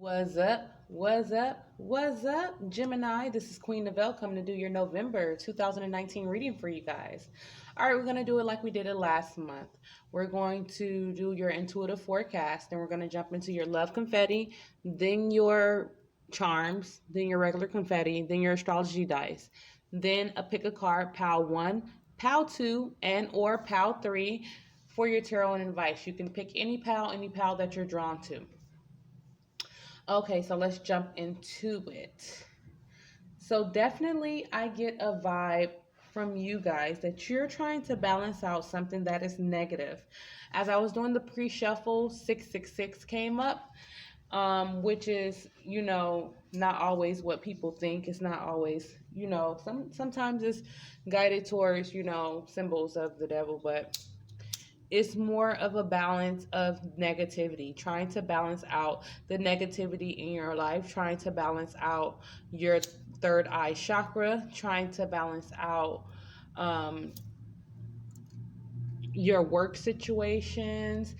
What's up? What's up? What's up, Gemini? This is Queen Novell coming to do your November 2019 reading for you guys. All right, we're going to do it like we did it last month. We're going to do your intuitive forecast, then we're going to jump into your love confetti, then your charms, then your regular confetti, then your astrology dice, then a pick a card, pile 1, pile 2, and or pile 3 for your tarot and advice. You can pick any pile that you're drawn to. Okay, so let's jump into it. So definitely I get a vibe from you guys that you're trying to balance out something that is negative. As I was doing the pre-shuffle, 666 came up, which is, not always what people think. It's not always, sometimes it's guided towards, symbols of the devil, but it's more of a balance of negativity, trying to balance out the negativity in your life, trying to balance out your third eye chakra, trying to balance out your work situations,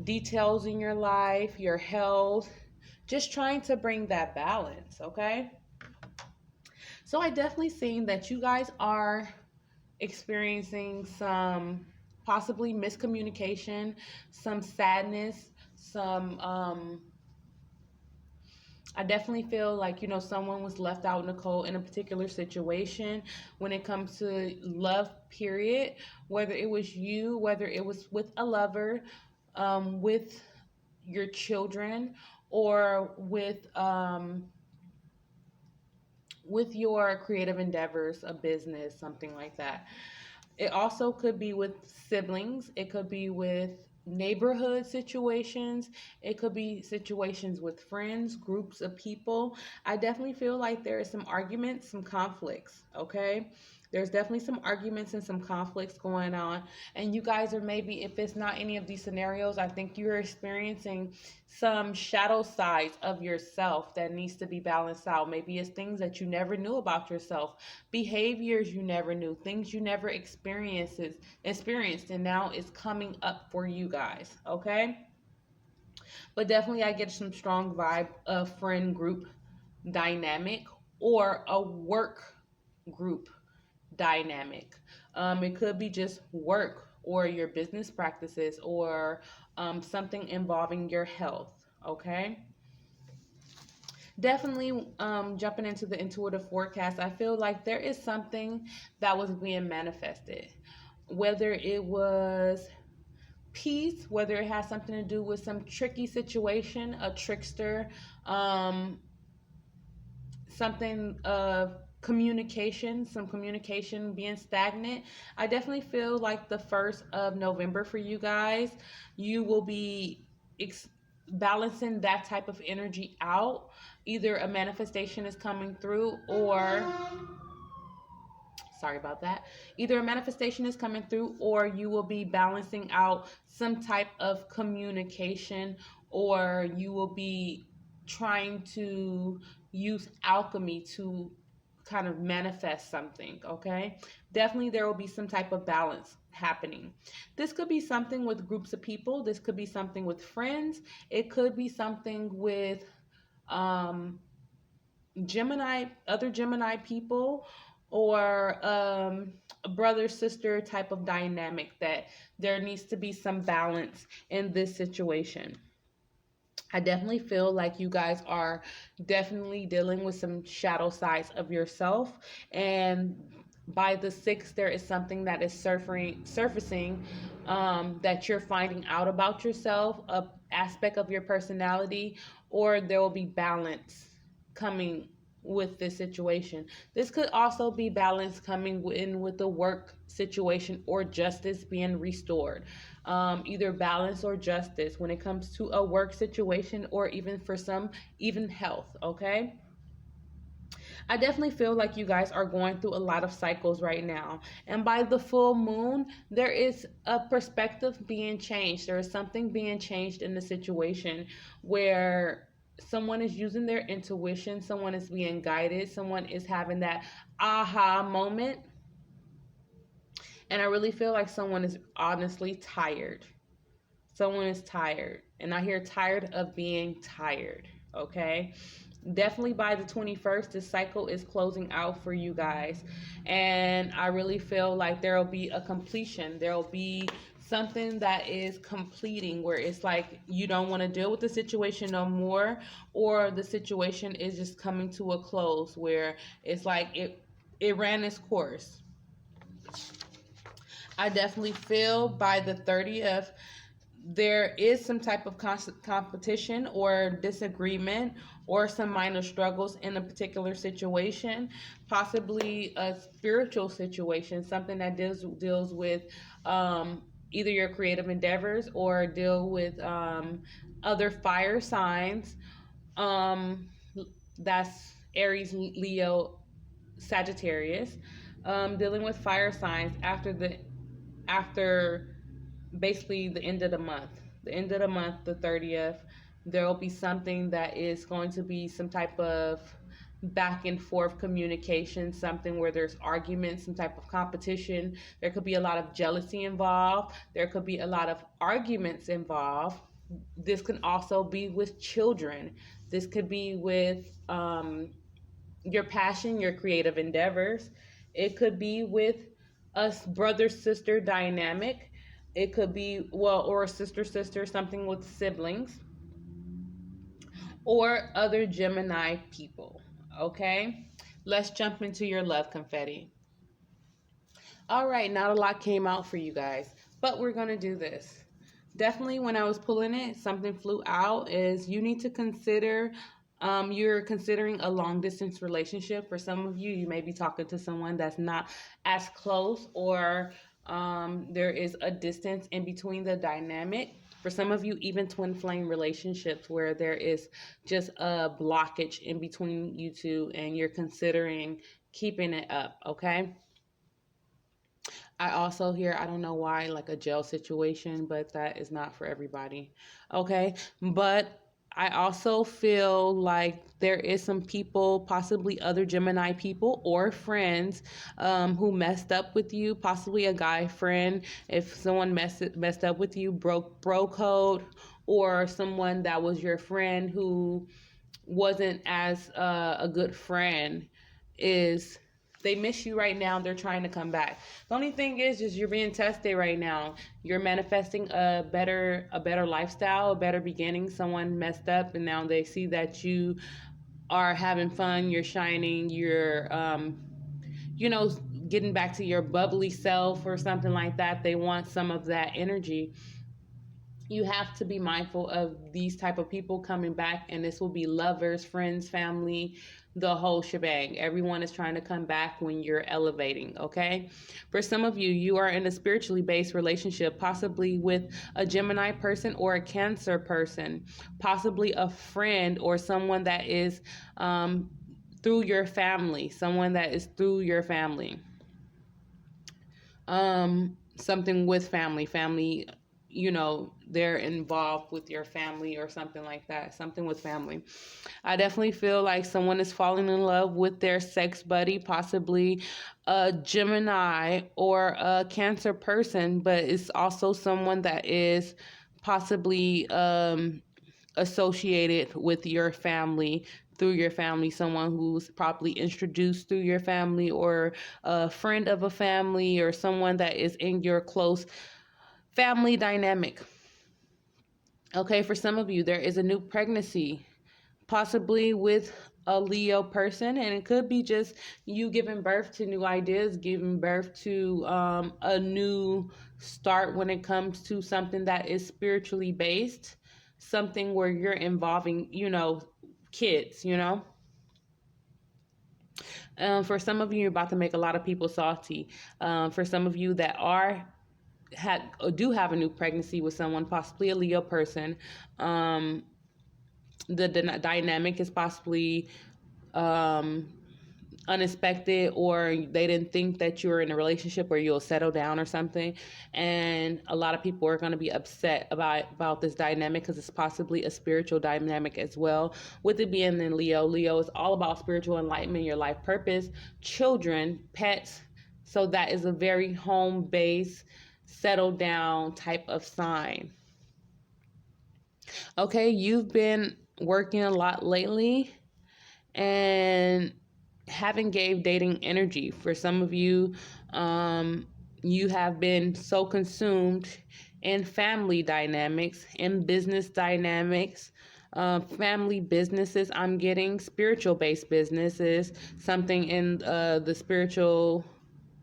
details in your life, your health, just trying to bring that balance, okay? So I definitely seen that you guys are experiencing some possibly miscommunication, some sadness, some I definitely feel like, someone was left out in the cold in a particular situation when it comes to love, period. Whether it was you, whether it was with a lover, with your children, or with your creative endeavors, a business, something like that. It also could be with siblings. It could be with neighborhood situations. It could be situations with friends, groups of people. I definitely feel like there is some arguments, some conflicts, okay? There's definitely some arguments and some conflicts going on. And you guys are maybe, if it's not any of these scenarios, I think you're experiencing some shadow sides of yourself that needs to be balanced out. Maybe it's things that you never knew about yourself, behaviors you never knew, things you never experienced, and now it's coming up for you guys, okay? But definitely I get some strong vibe of friend group dynamic or a work group dynamic. It could be just work or your business practices or something involving your health, okay? Definitely jumping into the intuitive forecast, I feel like there is something that was being manifested. Whether it was peace, whether it has something to do with some tricky situation, a trickster, something of communication, some communication being stagnant. I definitely feel like the 1st of November for you guys, you will be balancing that type of energy out. Either a manifestation is coming through or sorry about that. Either a manifestation is coming through or you will be balancing out some type of communication, or you will be trying to use alchemy to kind of manifest something, okay? Definitely there will be some type of balance happening. This could be something with groups of people. This could be something with friends. It could be something with other Gemini people, or a brother sister type of dynamic, that there needs to be some balance in this situation. I definitely feel like you guys are definitely dealing with some shadow sides of yourself, and by the 6th there is something that is surfacing, that you're finding out about yourself, a aspect of your personality, or there will be balance coming with this situation. This could also be balance coming in with the work situation, or justice being restored. Either balance or justice when it comes to a work situation, or even for some, even health, okay? I definitely feel like you guys are going through a lot of cycles right now. And by the full moon, there is a perspective being changed. There is something being changed in the situation where someone is using their intuition, someone is being guided, someone is having that aha moment. And I really feel like someone is honestly tired. Someone is tired. And I hear tired of being tired. Okay, definitely by the 21st, this cycle is closing out for you guys, and I really feel like there will be a completion. There will be something that is completing, where it's like you don't want to deal with the situation no more, or the situation is just coming to a close, where it's like it ran its course. I definitely feel by the 30th there is some type of competition or disagreement or some minor struggles in a particular situation, possibly a spiritual situation, something that deals with either your creative endeavors or deal with other fire signs. Um, that's Aries, Leo, Sagittarius. Dealing with fire signs after basically the end of the month. The end of the month, the 30th, there will be something that is going to be some type of back and forth communication, something where there's arguments, some type of competition. There could be a lot of jealousy involved. There could be a lot of arguments involved. This can also be with children. This could be with your passion, your creative endeavors. It could be with a brother sister dynamic. It could be, well, or a sister sister, something with siblings, or other Gemini people. Okay? Let's jump into your love confetti. All right, not a lot came out for you guys, but we're going to do this. Definitely, when I was pulling it, something flew out is you need to consider you're considering a long distance relationship. For some of you, you may be talking to someone that's not as close, or there is a distance in between the dynamic. For some of you, even twin flame relationships where there is just a blockage in between you two and you're considering keeping it up, okay? I also hear, I don't know why, like a jail situation, but that is not for everybody. Okay. But I also feel like there is some people, possibly other Gemini people or friends, who messed up with you, possibly a guy friend. If someone messed up with you, broke bro code, or someone that was your friend who wasn't as a good friend, is they miss you right now. They're trying to come back. The only thing is you're being tested right now. You're manifesting a better lifestyle, a better beginning. Someone messed up and now they see that you are having fun, you're shining, you're you know, getting back to your bubbly self or something like that. They want some of that energy. You have to be mindful of these type of people coming back, and this will be lovers, friends, family, the whole shebang. Everyone is trying to come back when you're elevating. Okay, for some of you, you are in a spiritually based relationship, possibly with a Gemini person or a Cancer person, possibly a friend or someone that is through your family, someone that is through your family. Something with family, they're involved with your family or something like that, something with family. I definitely feel like someone is falling in love with their sex buddy, possibly a Gemini or a Cancer person, but it's also someone that is possibly associated with your family, through your family, someone who's probably introduced through your family, or a friend of a family, or someone that is in your close family dynamic. Okay, for some of you, there is a new pregnancy, possibly with a Leo person, and it could be just you giving birth to new ideas, giving birth to a new start when it comes to something that is spiritually based, something where you're involving, kids. For some of you, you're about to make a lot of people salty. For some of you that do have a new pregnancy with someone, possibly a Leo person, the dynamic is possibly um, unexpected, or they didn't think that you were in a relationship where you'll settle down or something, and a lot of people are going to be upset about this dynamic because it's possibly a spiritual dynamic as well. With it being in Leo is all about spiritual enlightenment, your life purpose, children, pets. So that is a very home based, settle down type of sign. Okay, you've been working a lot lately and haven't gave dating energy. For some of you, you have been so consumed in family dynamics, in business dynamics, family businesses. I'm getting spiritual based businesses, something in the spiritual.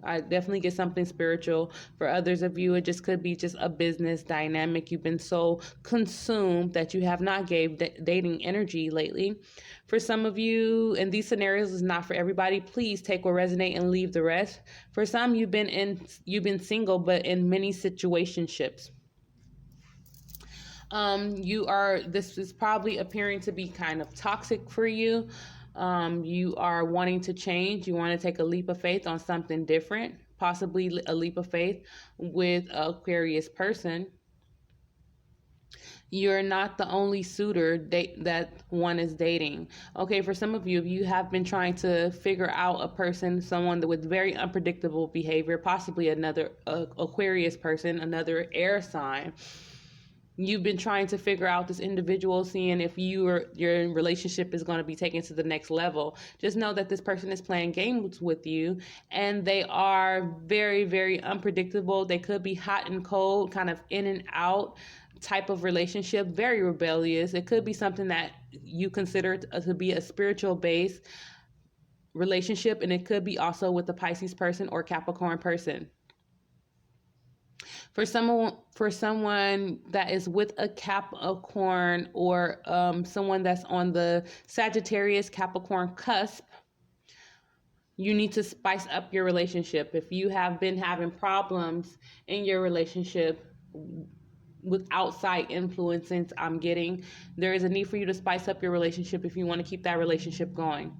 I definitely get something spiritual. For others of you, it just could be just a business dynamic. You've been so consumed that you have not gave dating energy lately. For some of you, and these scenarios is not for everybody. Please take what resonate and leave the rest. For some, you've been single, but in many situationships. This is probably appearing to be kind of toxic for you. You are wanting to change. You want to take a leap of faith on something different, possibly a leap of faith with an Aquarius person. You're not the only suitor that one is dating. Okay, for some of you, if you have been trying to figure out a person, someone with very unpredictable behavior, possibly another Aquarius person, another air sign. You've been trying to figure out this individual, seeing if your relationship is going to be taken to the next level. Just know that this person is playing games with you, and they are very, very unpredictable. They could be hot and cold, kind of in and out type of relationship, very rebellious. It could be something that you consider to be a spiritual base relationship, and it could be also with a Pisces person or Capricorn person. For someone that is with a Capricorn or someone that's on the Sagittarius Capricorn cusp, you need to spice up your relationship. If you have been having problems in your relationship with outside influences, there is a need for you to spice up your relationship if you want to keep that relationship going.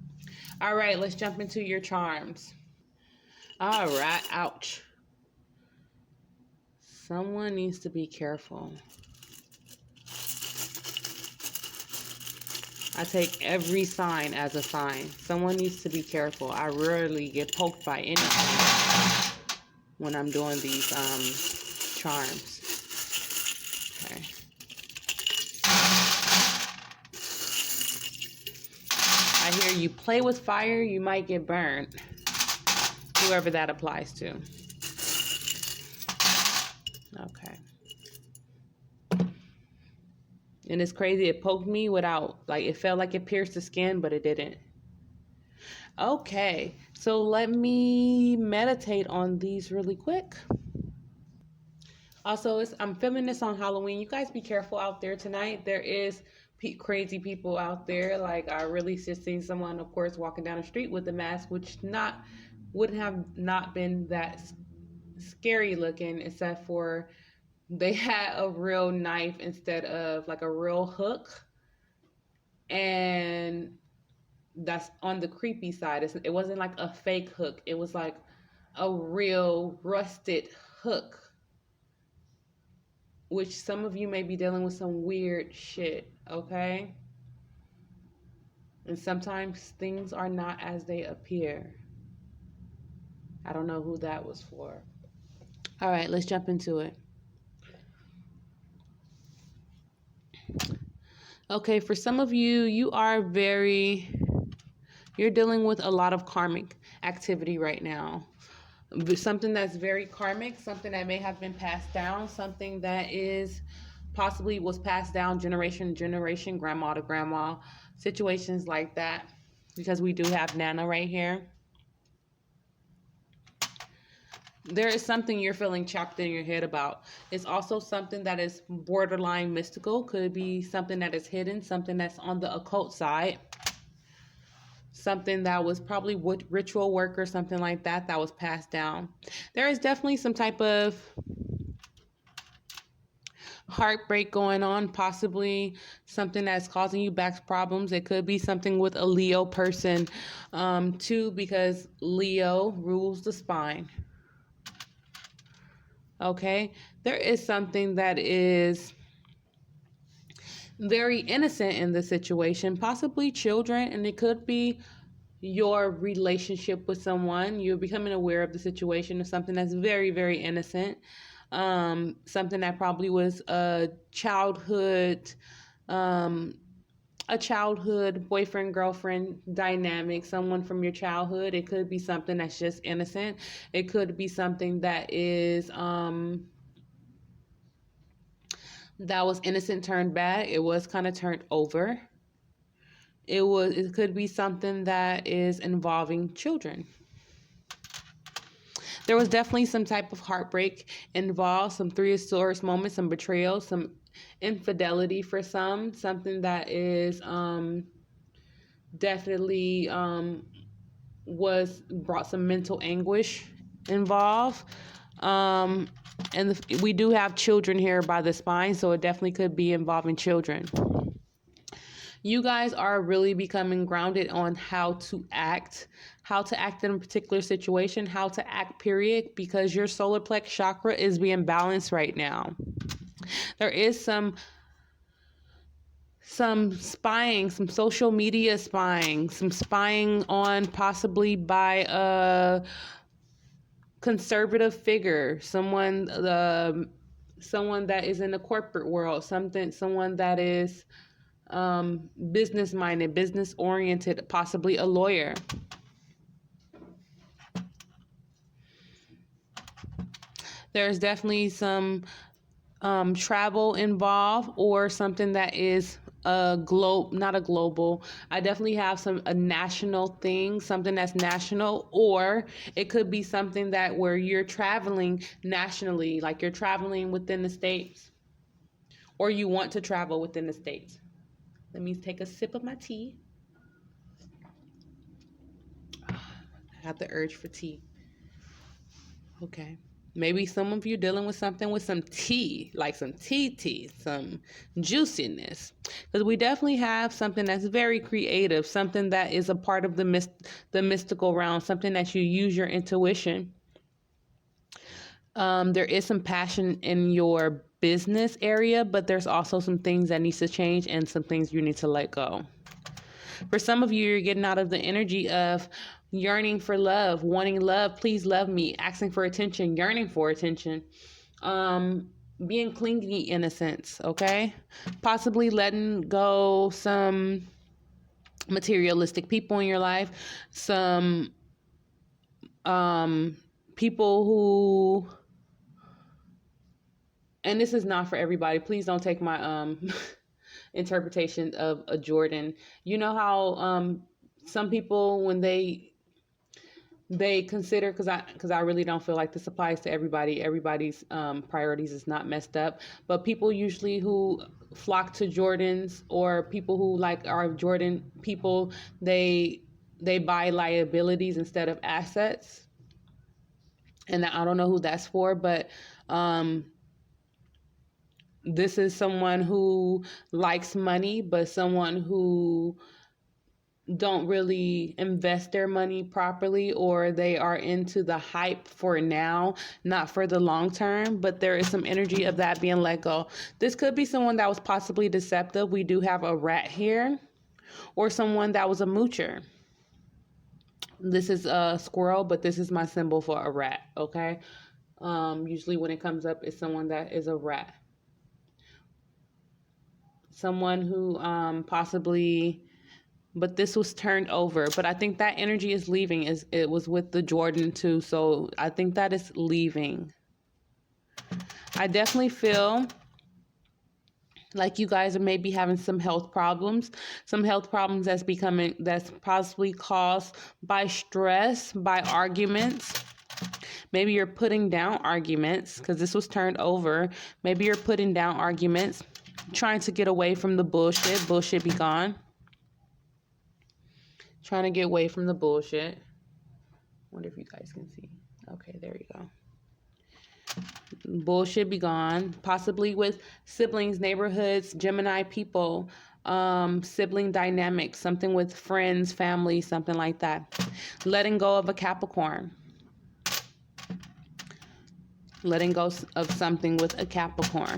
All right, let's jump into your charms. All right, ouch. Someone needs to be careful. I take every sign as a sign. Someone needs to be careful. I rarely get poked by anything when I'm doing these charms. Okay. I hear you play with fire, you might get burned. Whoever that applies to. Okay. And it's crazy. It poked me without, it felt like it pierced the skin, but it didn't. Okay. So let me meditate on these really quick. Also, I'm filming this on Halloween. You guys be careful out there tonight. There is crazy people out there. I really just seen someone, of course, walking down the street with a mask, which would have not been that scary looking, except for they had a real knife instead of a real hook. And that's on the creepy side. It wasn't like a fake hook. It was like a real rusted hook, which some of you may be dealing with some weird shit, okay? And sometimes things are not as they appear. I don't know who that was for. All right, let's jump into it. Okay, for some of you, you're dealing with a lot of karmic activity right now. Something that's very karmic, something that may have been passed down, something that is possibly was passed down generation to generation, grandma to grandma, situations like that, because we do have Nana right here. There is something you're feeling chopped in your head about. It's also something that is borderline mystical. Could be something that is hidden, something that's on the occult side. Something that was probably ritual work or something like that was passed down. There is definitely some type of heartbreak going on, possibly something that's causing you back problems. It could be something with a Leo person too, because Leo rules the spine. Okay, there is something that is very innocent in the situation, possibly children, and it could be your relationship with someone. You're becoming aware of the situation of something that's very, very innocent, something that probably was a childhood a childhood boyfriend girlfriend dynamic, someone from your childhood. It could be something that's just innocent. It could be something that is that was innocent turned bad. It was kind of turned over. It could be something that is involving children. There was definitely some type of heartbreak involved, some Three of Swords moments, some betrayal, some infidelity for some, something that is definitely was brought some mental anguish involved. And we do have children here by the spine, so it definitely could be involving children. You guys are really becoming grounded on how to act in a particular situation, how to act, period, because your solar plex chakra is being balanced right now. There is some spying, some social media spying, some spying on possibly by a conservative figure, someone that is in the corporate world, someone that is business minded, business oriented, possibly a lawyer. There's definitely some travel involved, or something that is not a global. I definitely have a national thing, something that's national, or it could be something that where you're traveling nationally, like you're traveling within the states, or you want to travel within the states. Let me take a sip of my tea. I have the urge for tea. Okay. Maybe some of you dealing with something with some tea, like some tea, some juiciness. Because we definitely have something that's very creative, something that is a part of the mystical realm, something that you use your intuition. There is some passion in your business area, but there's also some things that needs to change and some things you need to let go. For some of you, you're getting out of the energy of yearning for love, wanting love, please love me, asking for attention, yearning for attention, being clingy in a sense, okay? Possibly letting go some materialistic people in your life, some people who, and this is not for everybody, please don't take my interpretation of a Jordan. You know how some people, when they consider, because I really don't feel like this applies to everybody. Everybody's priorities is not messed up, but people usually who flock to Jordans, or people who like are Jordan people, they buy liabilities instead of assets. And I don't know who that's for, but this is someone who likes money, but someone who don't really invest their money properly, or they are into the hype for now, not for the long term. But there is some energy of that being let go. This could be someone that was possibly deceptive. We do have a rat here, or someone that was a moocher. This is a squirrel, but this is my symbol for a rat, okay? Usually when it comes up, it's someone that is a rat. Someone who possibly, but this was turned over. But I think that energy is leaving. It was with the Jordan too, so I think that is leaving. I definitely feel like you guys are maybe having some health problems that's possibly caused by stress, by arguments. Maybe you're putting down arguments because this was turned over. Maybe you're putting down arguments, trying to get away from the bullshit. Bullshit be gone. Trying to get away from the bullshit. Wonder if you guys can see. Okay, there you go. Bullshit be gone. Possibly with siblings, neighborhoods, Gemini people, sibling dynamics, something with friends, family, something like that. Letting go of a Capricorn. Letting go of something with a Capricorn.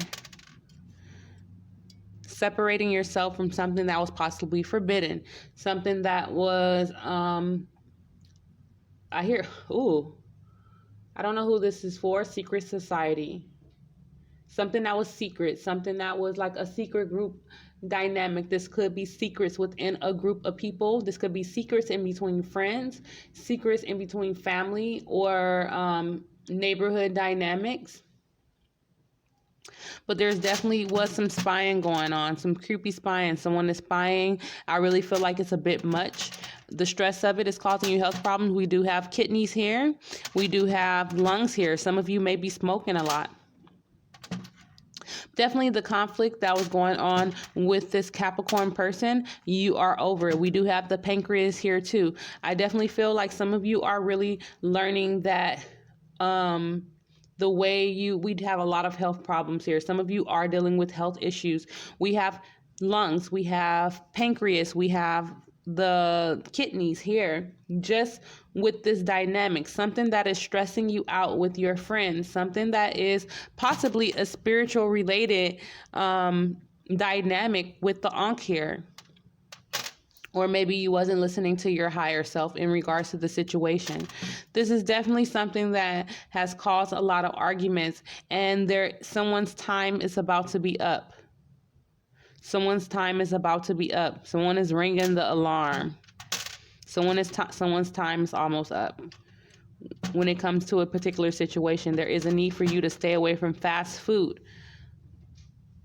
Separating yourself from something that was possibly forbidden. Something that was, I don't know who this is for. Secret society. something that was secret, something that was like a secret group dynamic. This could be secrets within a group of people. This could be secrets in between friends, secrets in between family, or neighborhood dynamics. But there's definitely was some spying going on, some creepy spying. Someone is spying. I really feel like it's a bit much. The stress of it is causing you health problems. We do have kidneys here. We do have lungs here. Some of you may be smoking a lot. Definitely the conflict that was going on with this Capricorn person, you are over it. We do have the pancreas here too. I definitely feel like some of you are really learning that the way we'd have a lot of health problems here. Some of you are dealing with health issues. We have lungs, we have pancreas, we have the kidneys here, just with this dynamic, something that is stressing you out with your friends, something that is possibly a spiritual related dynamic with the Ankh here. Or maybe you wasn't listening to your higher self in regards to the situation. This is definitely something that has caused a lot of arguments, and someone's time is about to be up. Someone's time is about to be up. Someone is ringing the alarm. Someone's time is almost up. When it comes to a particular situation, there is a need for you to stay away from fast food.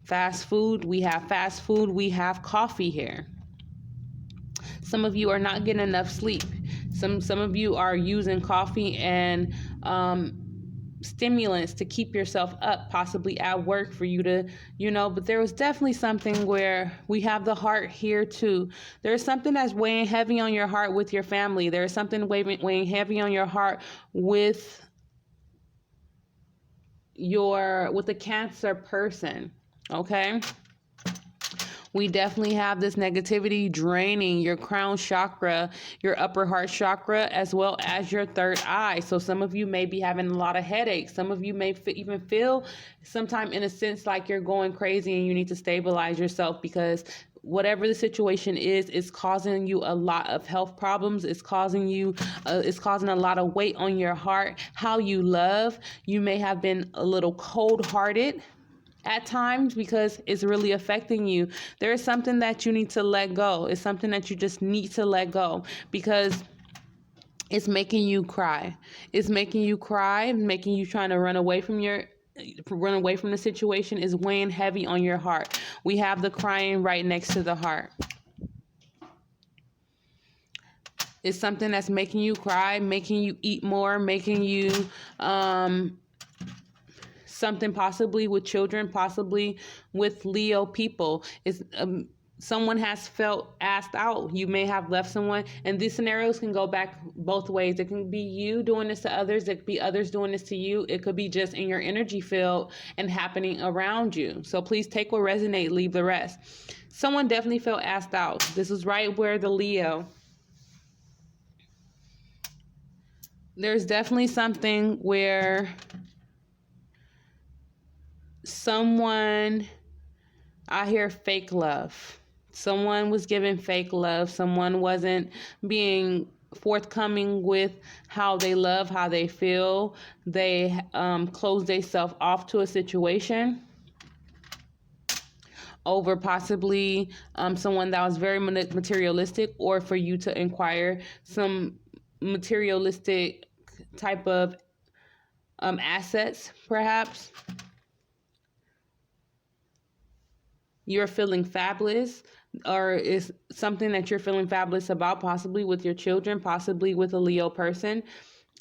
Fast food, we have coffee here. Some of you are not getting enough sleep. Some of you are using coffee and stimulants to keep yourself up, possibly at work for you to, but there was definitely something where we have the heart here too. There's something that's weighing heavy on your heart with your family. There's something weighing heavy on your heart with a Cancer person, okay? We definitely have this negativity draining your crown chakra, your upper heart chakra, as well as your third eye. So some of you may be having a lot of headaches. Some of you may even feel sometime in a sense like you're going crazy and you need to stabilize yourself, because whatever the situation is causing you a lot of health problems. It's causing a lot of weight on your heart. How you love. You may have been a little cold-hearted at times because it's really affecting you. There is something that you need to let go. It's something that you just need to let go because it's making you cry. It's making you cry, making you trying to run away from the situation is weighing heavy on your heart. We have the crying right next to the heart. It's something that's making you cry, making you eat more, making you something possibly with children, possibly with Leo people. It's someone has felt asked out. You may have left someone, and these scenarios can go back both ways. It can be you doing this to others. It could be others doing this to you. It could be just in your energy field and happening around you. So please take what resonates, leave the rest. Someone definitely felt asked out. This is right where the Leo. There's definitely something where someone, I hear fake love. Someone was giving fake love. Someone wasn't being forthcoming with how they love, how they feel. They closed themselves off to a situation over possibly someone that was very materialistic, or for you to inquire some materialistic type of assets, perhaps. You're feeling fabulous, or is something that you're feeling fabulous about, possibly with your children, possibly with a Leo person.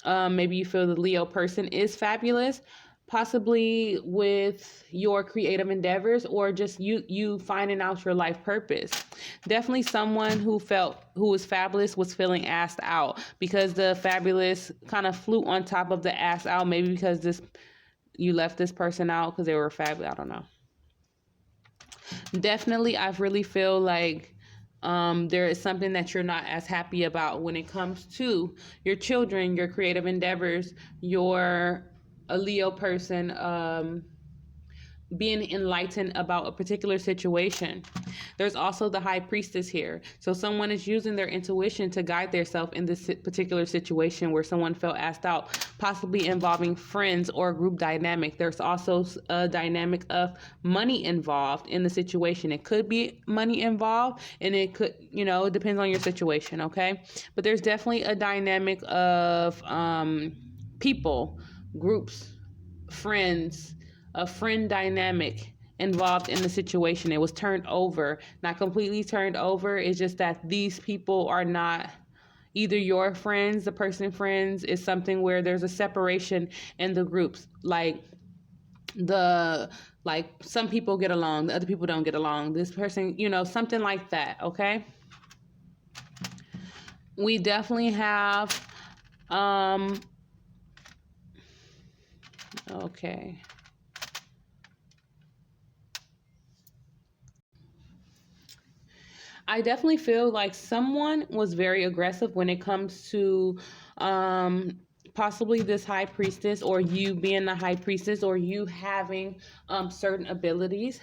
Maybe you feel the Leo person is fabulous, possibly with your creative endeavors, or just you finding out your life purpose. Definitely someone who was fabulous was feeling asked out, because the fabulous kind of flew on top of the asked out, maybe because you left this person out because they were fabulous. I don't know. Definitely, I really feel like there is something that you're not as happy about when it comes to your children, your creative endeavors, you're a Leo person being enlightened about a particular situation. There's also the high priestess here. So someone is using their intuition to guide themselves in this particular situation where someone felt asked out, possibly involving friends or group dynamic. There's also a dynamic of money involved in the situation. It could be money involved, and it could, it depends on your situation, okay? But there's definitely a dynamic of people, groups, friends, a friend dynamic involved in the situation. It was turned over, not completely turned over. It's just that these people are not either your friends, the person friends is something where there's a separation in the groups. Like some people get along, the other people don't get along. This person, something like that, okay? We definitely have okay. I definitely feel like someone was very aggressive when it comes to possibly this high priestess, or you being the high priestess, or you having certain abilities.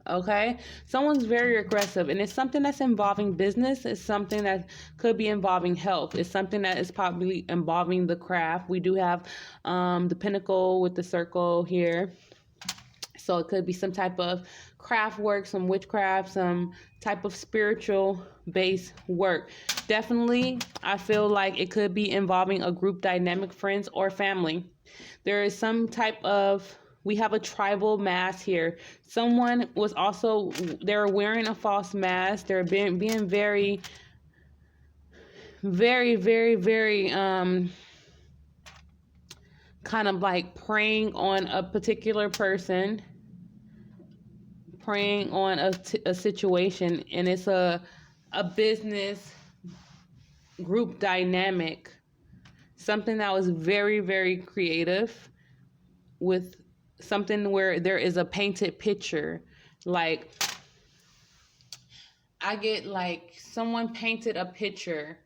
Okay, someone's very aggressive, and it's something that's involving business. It's something that could be involving health. It's something that is probably involving the craft. We do have the pinnacle with the circle here. So it could be some type of craft work, some witchcraft, some type of spiritual based work. Definitely, I feel like it could be involving a group dynamic, friends or family. There is some type of, we have a tribal mask here. Someone was also, they're wearing a false mask. They're being very, very, very, very, kind of like preying on a particular person, preying on a situation, and it's a business group dynamic, something that was very, very creative, with something where there is a painted picture. Like, I get like someone painted a picture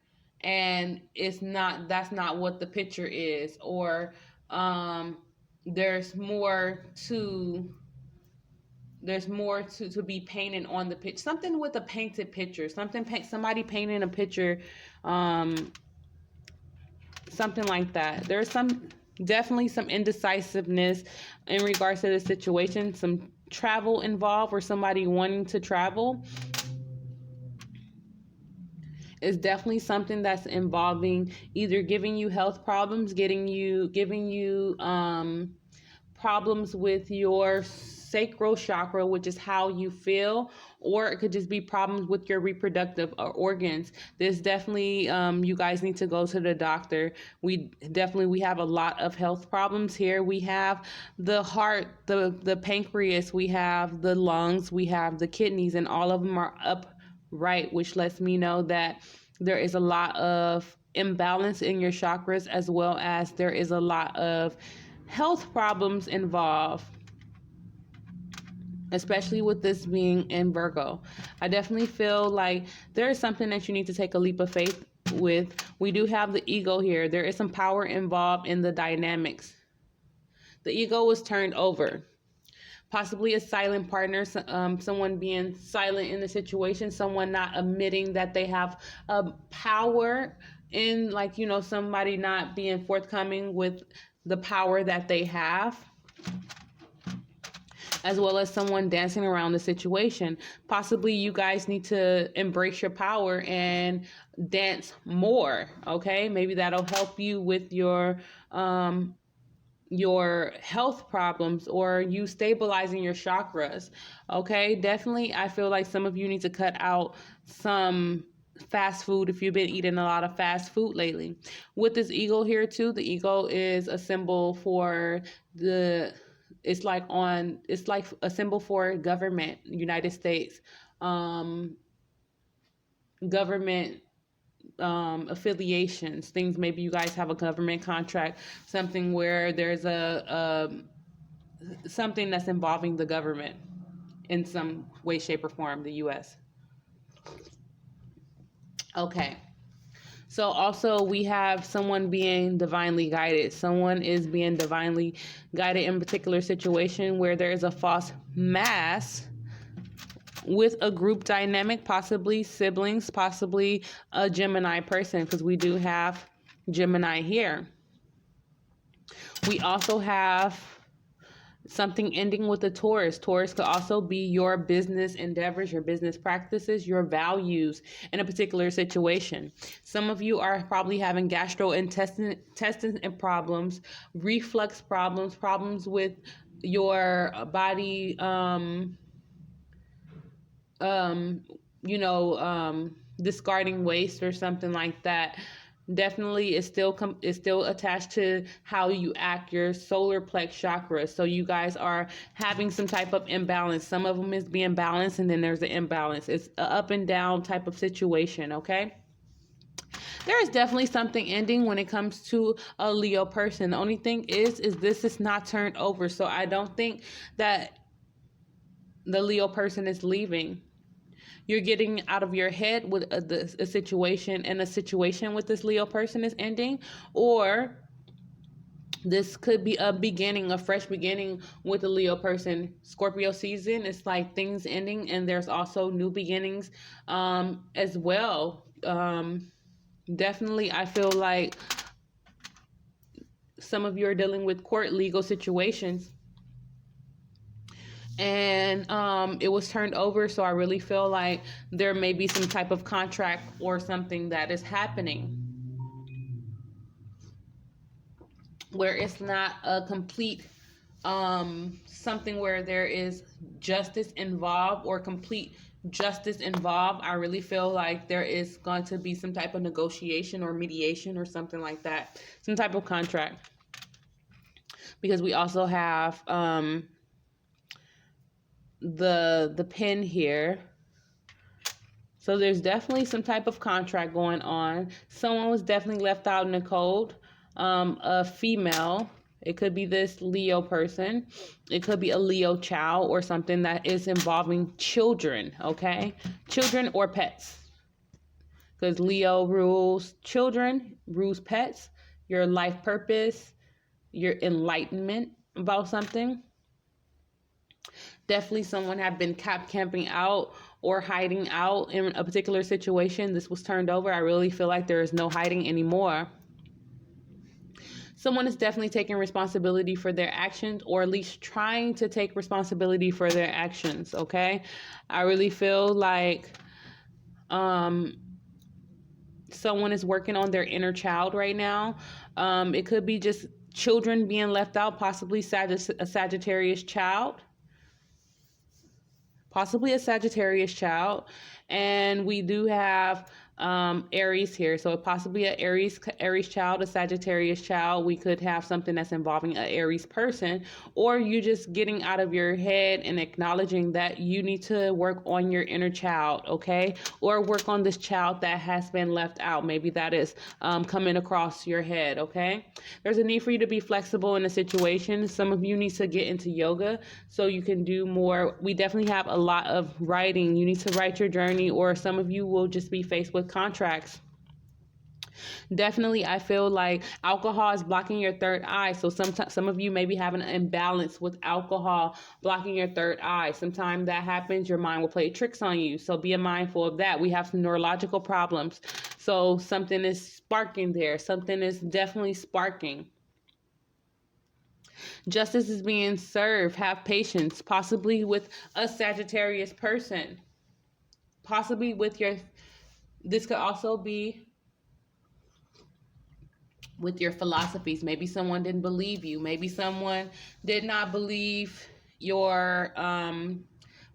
and that's not what the picture is, or there's more to be painted on the picture. Something with a painted picture. Somebody painting a picture, something like that. There's definitely some indecisiveness in regards to the situation. Some travel involved, or somebody wanting to travel. Is definitely something that's involving either giving you health problems, giving you problems with your sacral chakra, which is how you feel, or it could just be problems with your reproductive organs. There's definitely, you guys need to go to the doctor. We have a lot of health problems here. We have the heart, the pancreas, we have the lungs, we have the kidneys, and all of them are upright, which lets me know that there is a lot of imbalance in your chakras, as well as there is a lot of health problems involved, especially with this being in Virgo. I definitely feel like there is something that you need to take a leap of faith with. We do have the ego here. There is some power involved in the dynamics. The ego was turned over. Possibly a silent partner, someone being silent in the situation, someone not admitting that they have power in, like, somebody not being forthcoming with the power that they have, as well as someone dancing around the situation. Possibly you guys need to embrace your power and dance more, okay? Maybe that'll help you with your health problems, or you stabilizing your chakras, okay? Definitely, I feel like some of you need to cut out some fast food if you've been eating a lot of fast food lately. With this eagle here too, the eagle is a symbol for it's like a symbol for government, United States, government affiliations, things. Maybe you guys have a government contract, something where there's something that's involving the government in some way, shape, or form, the U.S. Okay, So also we have someone being divinely guided. Someone is being divinely guided in a particular situation where there is a false mass with a group dynamic, possibly siblings, possibly a Gemini person, because we do have Gemini here. We also have something ending with a Taurus. Taurus could also be your business endeavors, your business practices, your values in a particular situation. Some of you are probably having gastrointestinal problems, reflux problems, problems with your body, discarding waste or something like that. Definitely is still attached to how you act, your solar plex chakra. So you guys are having some type of imbalance. Some of them is being balanced, and then there's an imbalance. It's an up and down type of situation. Okay. There is definitely something ending when it comes to a Leo person. The only thing is this is not turned over. So I don't think that the Leo person is leaving. You're getting out of your head with a situation, and a situation with this Leo person is ending, or this could be a fresh beginning with a Leo person. Scorpio season, it's like things ending, and there's also new beginnings as well. Definitely, I feel like some of you are dealing with court legal situations, and it was turned over. So I really feel like there may be some type of contract or something that is happening where it's not a complete something where there is justice involved or complete justice involved. I really feel like there is going to be some type of negotiation or mediation or something like that, some type of contract, because we also have the pen here. So there's definitely some type of contract going on. Someone was definitely left out in the cold. A female. It could be this Leo person. It could be a Leo child or something that is involving children, okay? Children or pets. Because Leo rules children, rules pets, your life purpose, your enlightenment about something. Definitely someone have been camping out or hiding out in a particular situation. This was turned over. I really feel like there is no hiding anymore. Someone is definitely taking responsibility for their actions, or at least trying to take responsibility for their actions, okay? I really feel like someone is working on their inner child right now. It could be just children being left out, possibly a Sagittarius child. Possibly a Sagittarius child. And we do have Aries here. So possibly an Aries child, a Sagittarius child. We could have something that's involving an Aries person, or you just getting out of your head and acknowledging that you need to work on your inner child, okay? Or work on this child that has been left out. Maybe that is coming across your head, okay? There's a need for you to be flexible in a situation. Some of you need to get into yoga so you can do more. We definitely have a lot of writing. You need to write your journey, or some of you will just be faced with contracts. Definitely, I feel like alcohol is blocking your third eye. So some of you may be having an imbalance with alcohol blocking your third eye. Sometimes that happens, your mind will play tricks on you. So be mindful of that. We have some neurological problems. So something is sparking there. Something is definitely sparking. Justice is being served. Have patience, possibly with a Sagittarius person. Possibly with this could also be with your philosophies. Maybe someone didn't believe you. Maybe someone did not believe your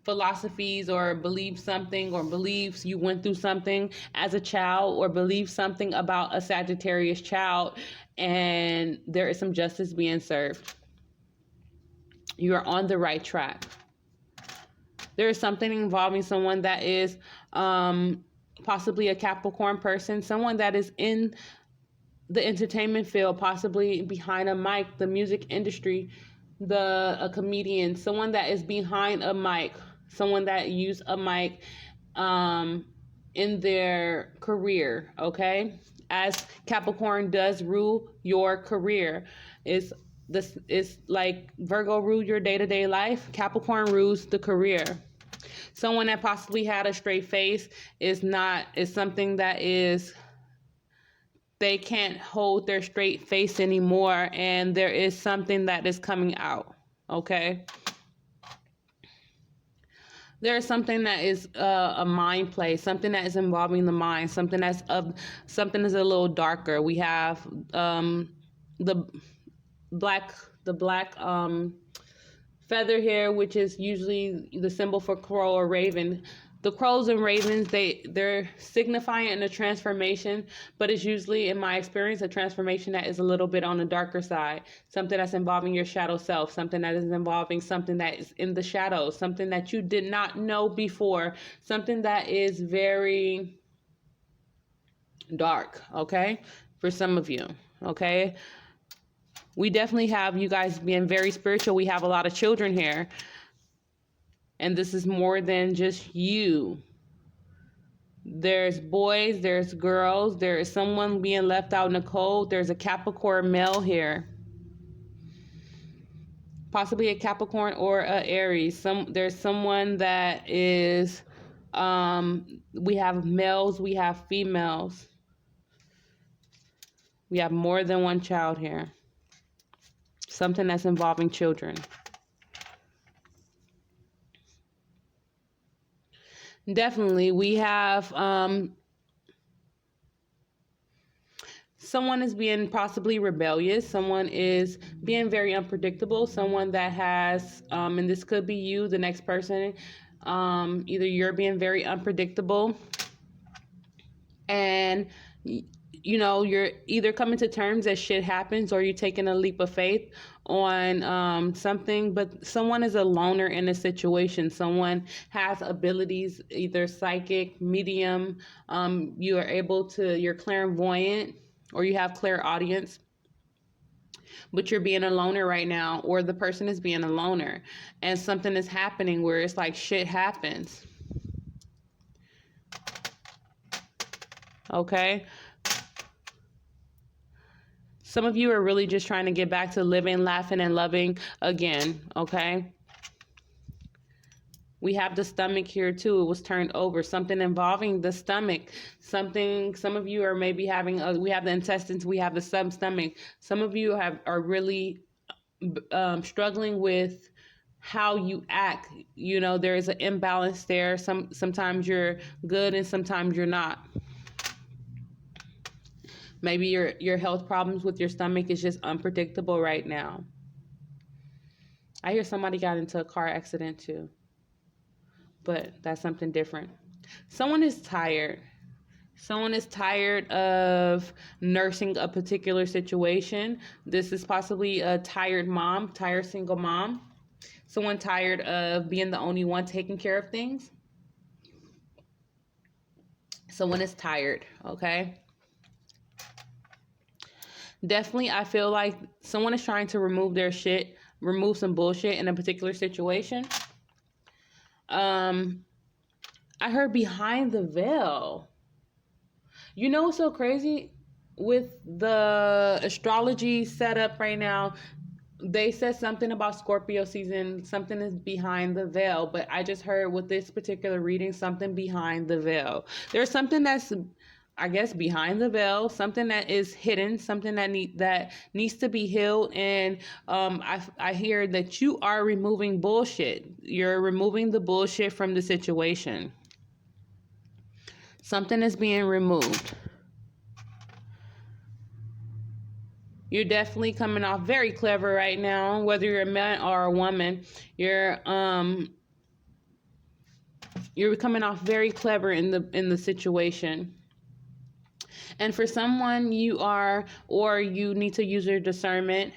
philosophies, or believe something, or believes you went through something as a child, or believe something about a Sagittarius child, and there is some justice being served. You are on the right track. There is something involving someone that is possibly a Capricorn person, someone that is in the entertainment field, possibly behind a mic, the music industry, a comedian, someone that is behind a mic, someone that use a mic in their career, okay, as Capricorn does rule your career. It's like Virgo rules your day-to-day life. Capricorn rules the career. Someone that possibly had a straight face is something that they can't hold their straight face anymore, and there is something that is coming out. Okay. There is something that is a mind play, something that is involving the mind, something that's a little darker. We have the black feather here, which is usually the symbol for crow or raven. The crows and ravens, they're signifying in a transformation, but it's usually, in my experience, a transformation that is a little bit on the darker side. Something that's involving your shadow self, something that is involving something that is in the shadows, something that you did not know before, something that is very dark, okay, for some of you, okay? We definitely have you guys being very spiritual. We have a lot of children here. And this is more than just you. There's boys, there's girls, there is someone being left out in the cold. There's a Capricorn male here. Possibly a Capricorn or a Aries. There's someone that is, we have males, we have females. We have more than one child here. Something that's involving children. Definitely, we have someone is being possibly rebellious. Someone is being very unpredictable. Someone that has, and this could be you, the next person. Either you're being very unpredictable, and you're either coming to terms that shit happens, or you're taking a leap of faith on something. But someone is a loner in a situation. Someone has abilities, either psychic, medium, you're clairvoyant, or you have clairaudience, but you're being a loner right now, or the person is being a loner, and something is happening where it's like shit happens. Okay. Some of you are really just trying to get back to living, laughing, and loving again, okay? We have the stomach here too. It was turned over. Something involving the stomach. Some of you are maybe having, we have the intestines, we have the stomach. Some of you are really struggling with how you act. There is an imbalance there. Sometimes you're good and sometimes you're not. Maybe your health problems with your stomach is just unpredictable right now. I hear somebody got into a car accident too, but that's something different. Someone is tired. Someone is tired of nursing a particular situation. This is possibly a tired single mom. Someone tired of being the only one taking care of things. Someone is tired, okay? Definitely, I feel like someone is trying to remove some bullshit in a particular situation. I heard behind the veil. What's so crazy with the astrology setup right now? They said something about Scorpio season, something is behind the veil, but I just heard with this particular reading, something behind the veil. There's something that's, I guess, behind the veil, something that is hidden, something that needs to be healed. And I hear that you are removing bullshit. You're removing the bullshit from the situation. Something is being removed. You're definitely coming off very clever right now, whether you're a man or a woman. You're coming off very clever in the situation. And for someone, you need to use your discernment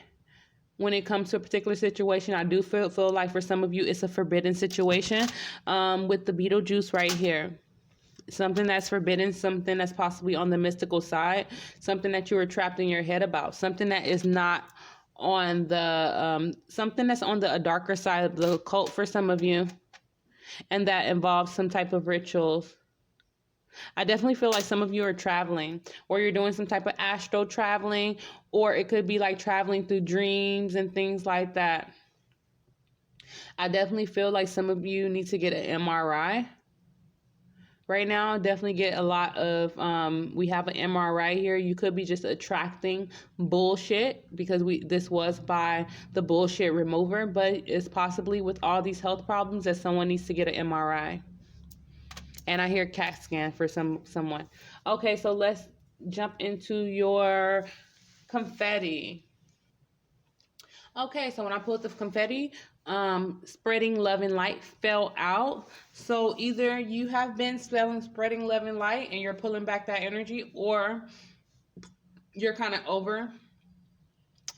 when it comes to a particular situation. I do feel like for some of you, it's a forbidden situation with the Beetlejuice right here. Something that's forbidden, something that's possibly on the mystical side, something that you were trapped in your head about, something that is not on the, something that's on the darker side of the occult for some of you, and that involves some type of rituals. I definitely feel like some of you are traveling, or you're doing some type of astral traveling, or it could be like traveling through dreams and things like that. I definitely feel like some of you need to get an MRI. Right now, definitely get a lot of, we have an MRI here. You could be just attracting bullshit because this was by the bullshit remover, but it's possibly with all these health problems that someone needs to get an MRI. And I hear CAT scan for someone. Okay, so let's jump into your confetti. Okay, so when I pulled the confetti, spreading love and light fell out. So either you have been spreading love and light and you're pulling back that energy, or you're kind of over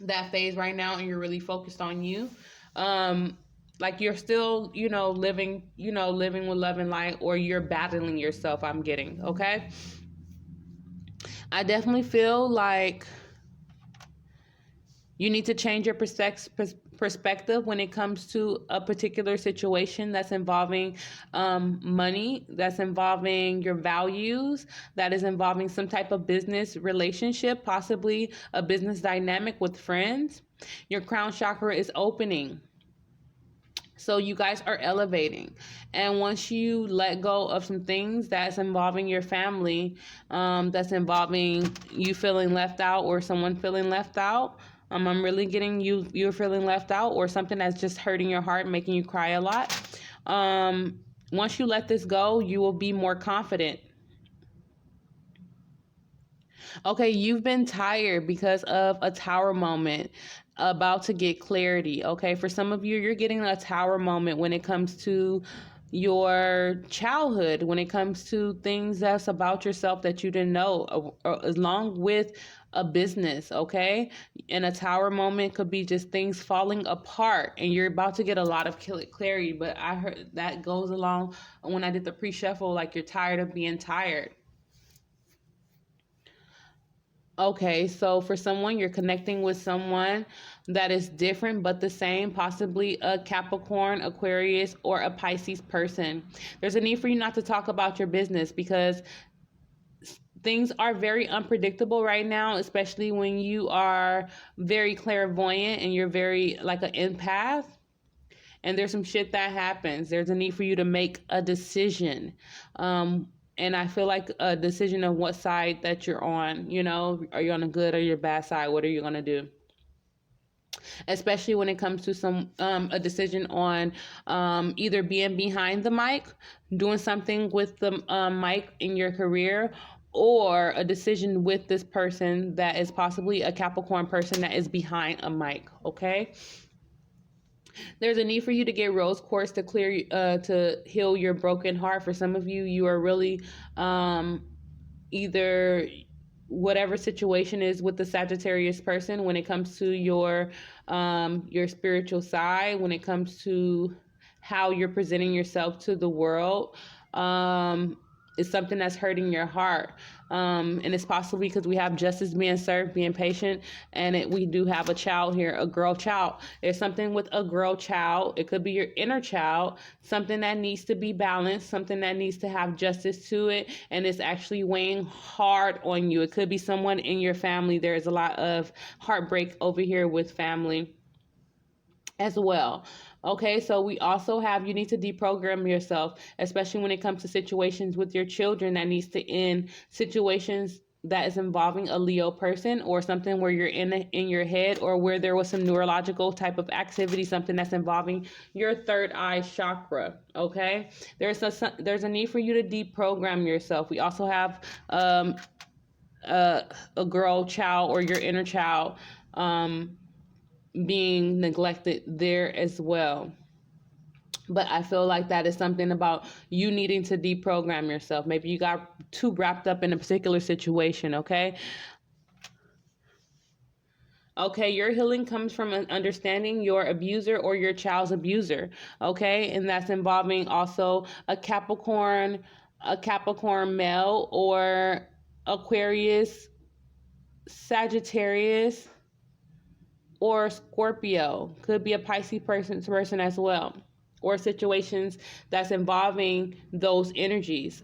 that phase right now and you're really focused on you. Like you're still, living with love and light, or you're battling yourself, I'm getting, okay? I definitely feel like you need to change your perspective when it comes to a particular situation that's involving money, that's involving your values, that is involving some type of business relationship, possibly a business dynamic with friends. Your crown chakra is opening. So you guys are elevating. And once you let go of some things that's involving your family, that's involving you feeling left out or someone feeling left out, I'm really getting you're feeling left out, or something that's just hurting your heart, making you cry a lot. Once you let this go, you will be more confident. Okay, you've been tired because of a tower moment, about to get clarity. Okay, for some of you, you're getting a tower moment when it comes to your childhood, when it comes to things that's about yourself that you didn't know, along with a business. Okay, and a tower moment could be just things falling apart and you're about to get a lot of clarity. But I heard that goes along when I did the pre-shuffle, like you're tired of being tired. Okay, so for someone, you're connecting with someone that is different but the same, possibly a Capricorn, Aquarius, or a Pisces person. There's a need for you not to talk about your business because things are very unpredictable right now, especially when you are very clairvoyant and you're very like an empath. And there's some shit that happens. There's a need for you to make a decision. And I feel like a decision of what side that you're on. Are you on the good or your bad side? What are you going to do? Especially when it comes to a decision on either being behind the mic, doing something with the mic in your career, or a decision with this person that is possibly a Capricorn person that is behind a mic, okay? There's a need for you to get rose quartz to to heal your broken heart. For some of you, you are really either whatever situation is with the Sagittarius person when it comes to your spiritual side, when it comes to how you're presenting yourself to the world. Is something that's hurting your heart. And it's possibly because we have justice being served, being patient, and we do have a child here, a girl child. There's something with a girl child. It could be your inner child, something that needs to be balanced, something that needs to have justice to it, and it's actually weighing hard on you. It could be someone in your family. There's a lot of heartbreak over here with family as well. Okay, so we also have, you need to deprogram yourself, especially when it comes to situations with your children that needs to end, situations that is involving a Leo person, or something where you're in your head, or where there was some neurological type of activity, something that's involving your third eye chakra. Okay, there's a need for you to deprogram yourself. We also have a girl child, or your inner child being neglected there as well. But I feel like that is something about you needing to deprogram yourself. Maybe you got too wrapped up in a particular situation, okay? Okay, your healing comes from understanding your abuser or your child's abuser, okay? And that's involving also a Capricorn male, or Aquarius, Sagittarius, or Scorpio. Could be a Pisces person as well, or situations that's involving those energies.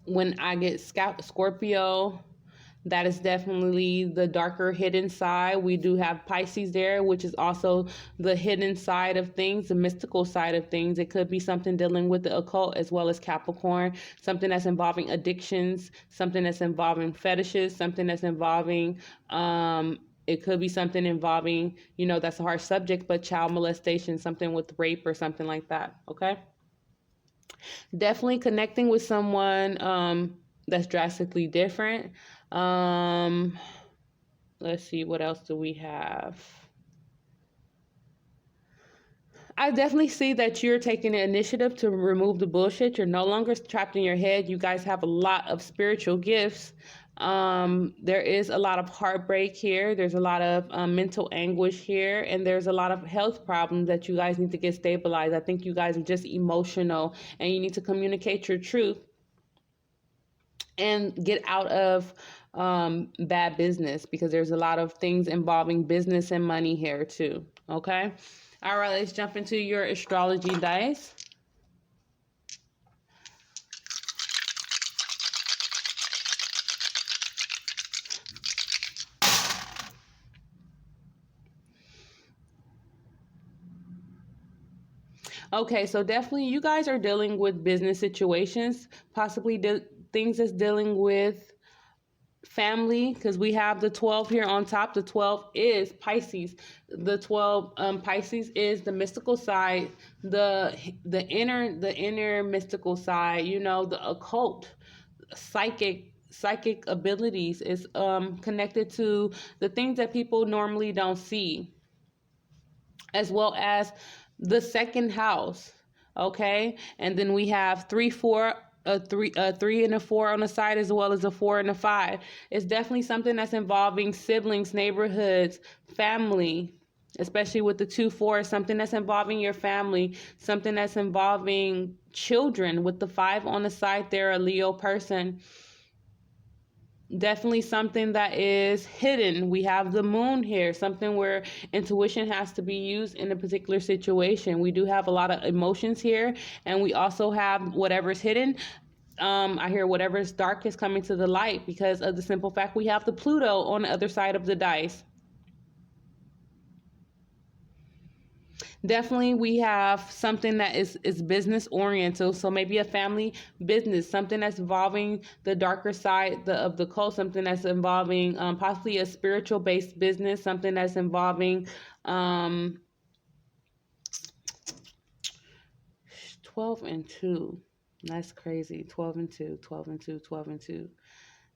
when I get Scorpio, that is definitely the darker hidden side. We do have Pisces there, which is also the hidden side of things, the mystical side of things. It could be something dealing with the occult, as well as Capricorn, something that's involving addictions, something that's involving fetishes, something that's involving, it could be something involving, that's a harsh subject, but child molestation, something with rape or something like that. Okay. Definitely connecting with someone that's drastically different. Let's see, what else do we have? I definitely see that you're taking the initiative to remove the bullshit. You're no longer trapped in your head. You guys have a lot of spiritual gifts. There is a lot of heartbreak here. There's a lot of mental anguish here, and there's a lot of health problems that you guys need to get stabilized. I think you guys are just emotional, and you need to communicate your truth and get out of bad business, because there's a lot of things involving business and money here too. Okay. All right, let's jump into your astrology dice. Okay, so definitely you guys are dealing with business situations, possibly things that's dealing with family, because we have the 12 here on top. The 12 is Pisces. The 12 Pisces is the mystical side, the inner mystical side, the occult, psychic abilities is connected to the things that people normally don't see, as well as the second house. Okay, and then we have 3 4, a 3 and a 4 on the side, as well as a 4 and a 5. It's definitely something that's involving siblings, neighborhoods, family, especially with the 2 4, something that's involving your family, something that's involving children. With the 5 on the side there, a Leo person. Definitely something that is hidden. We have the moon here, something where intuition has to be used in a particular situation. We do have a lot of emotions here, and we also have whatever's hidden. I hear whatever's dark is coming to the light, because of the simple fact we have the Pluto on the other side of the dice. Definitely we have something that is business oriented, so maybe a family business, something that's involving the darker side of the cult, something that's involving possibly a spiritual based business, something that's involving 12 and 2. That's crazy. 12 and 2, 12 and 2, 12 and 2.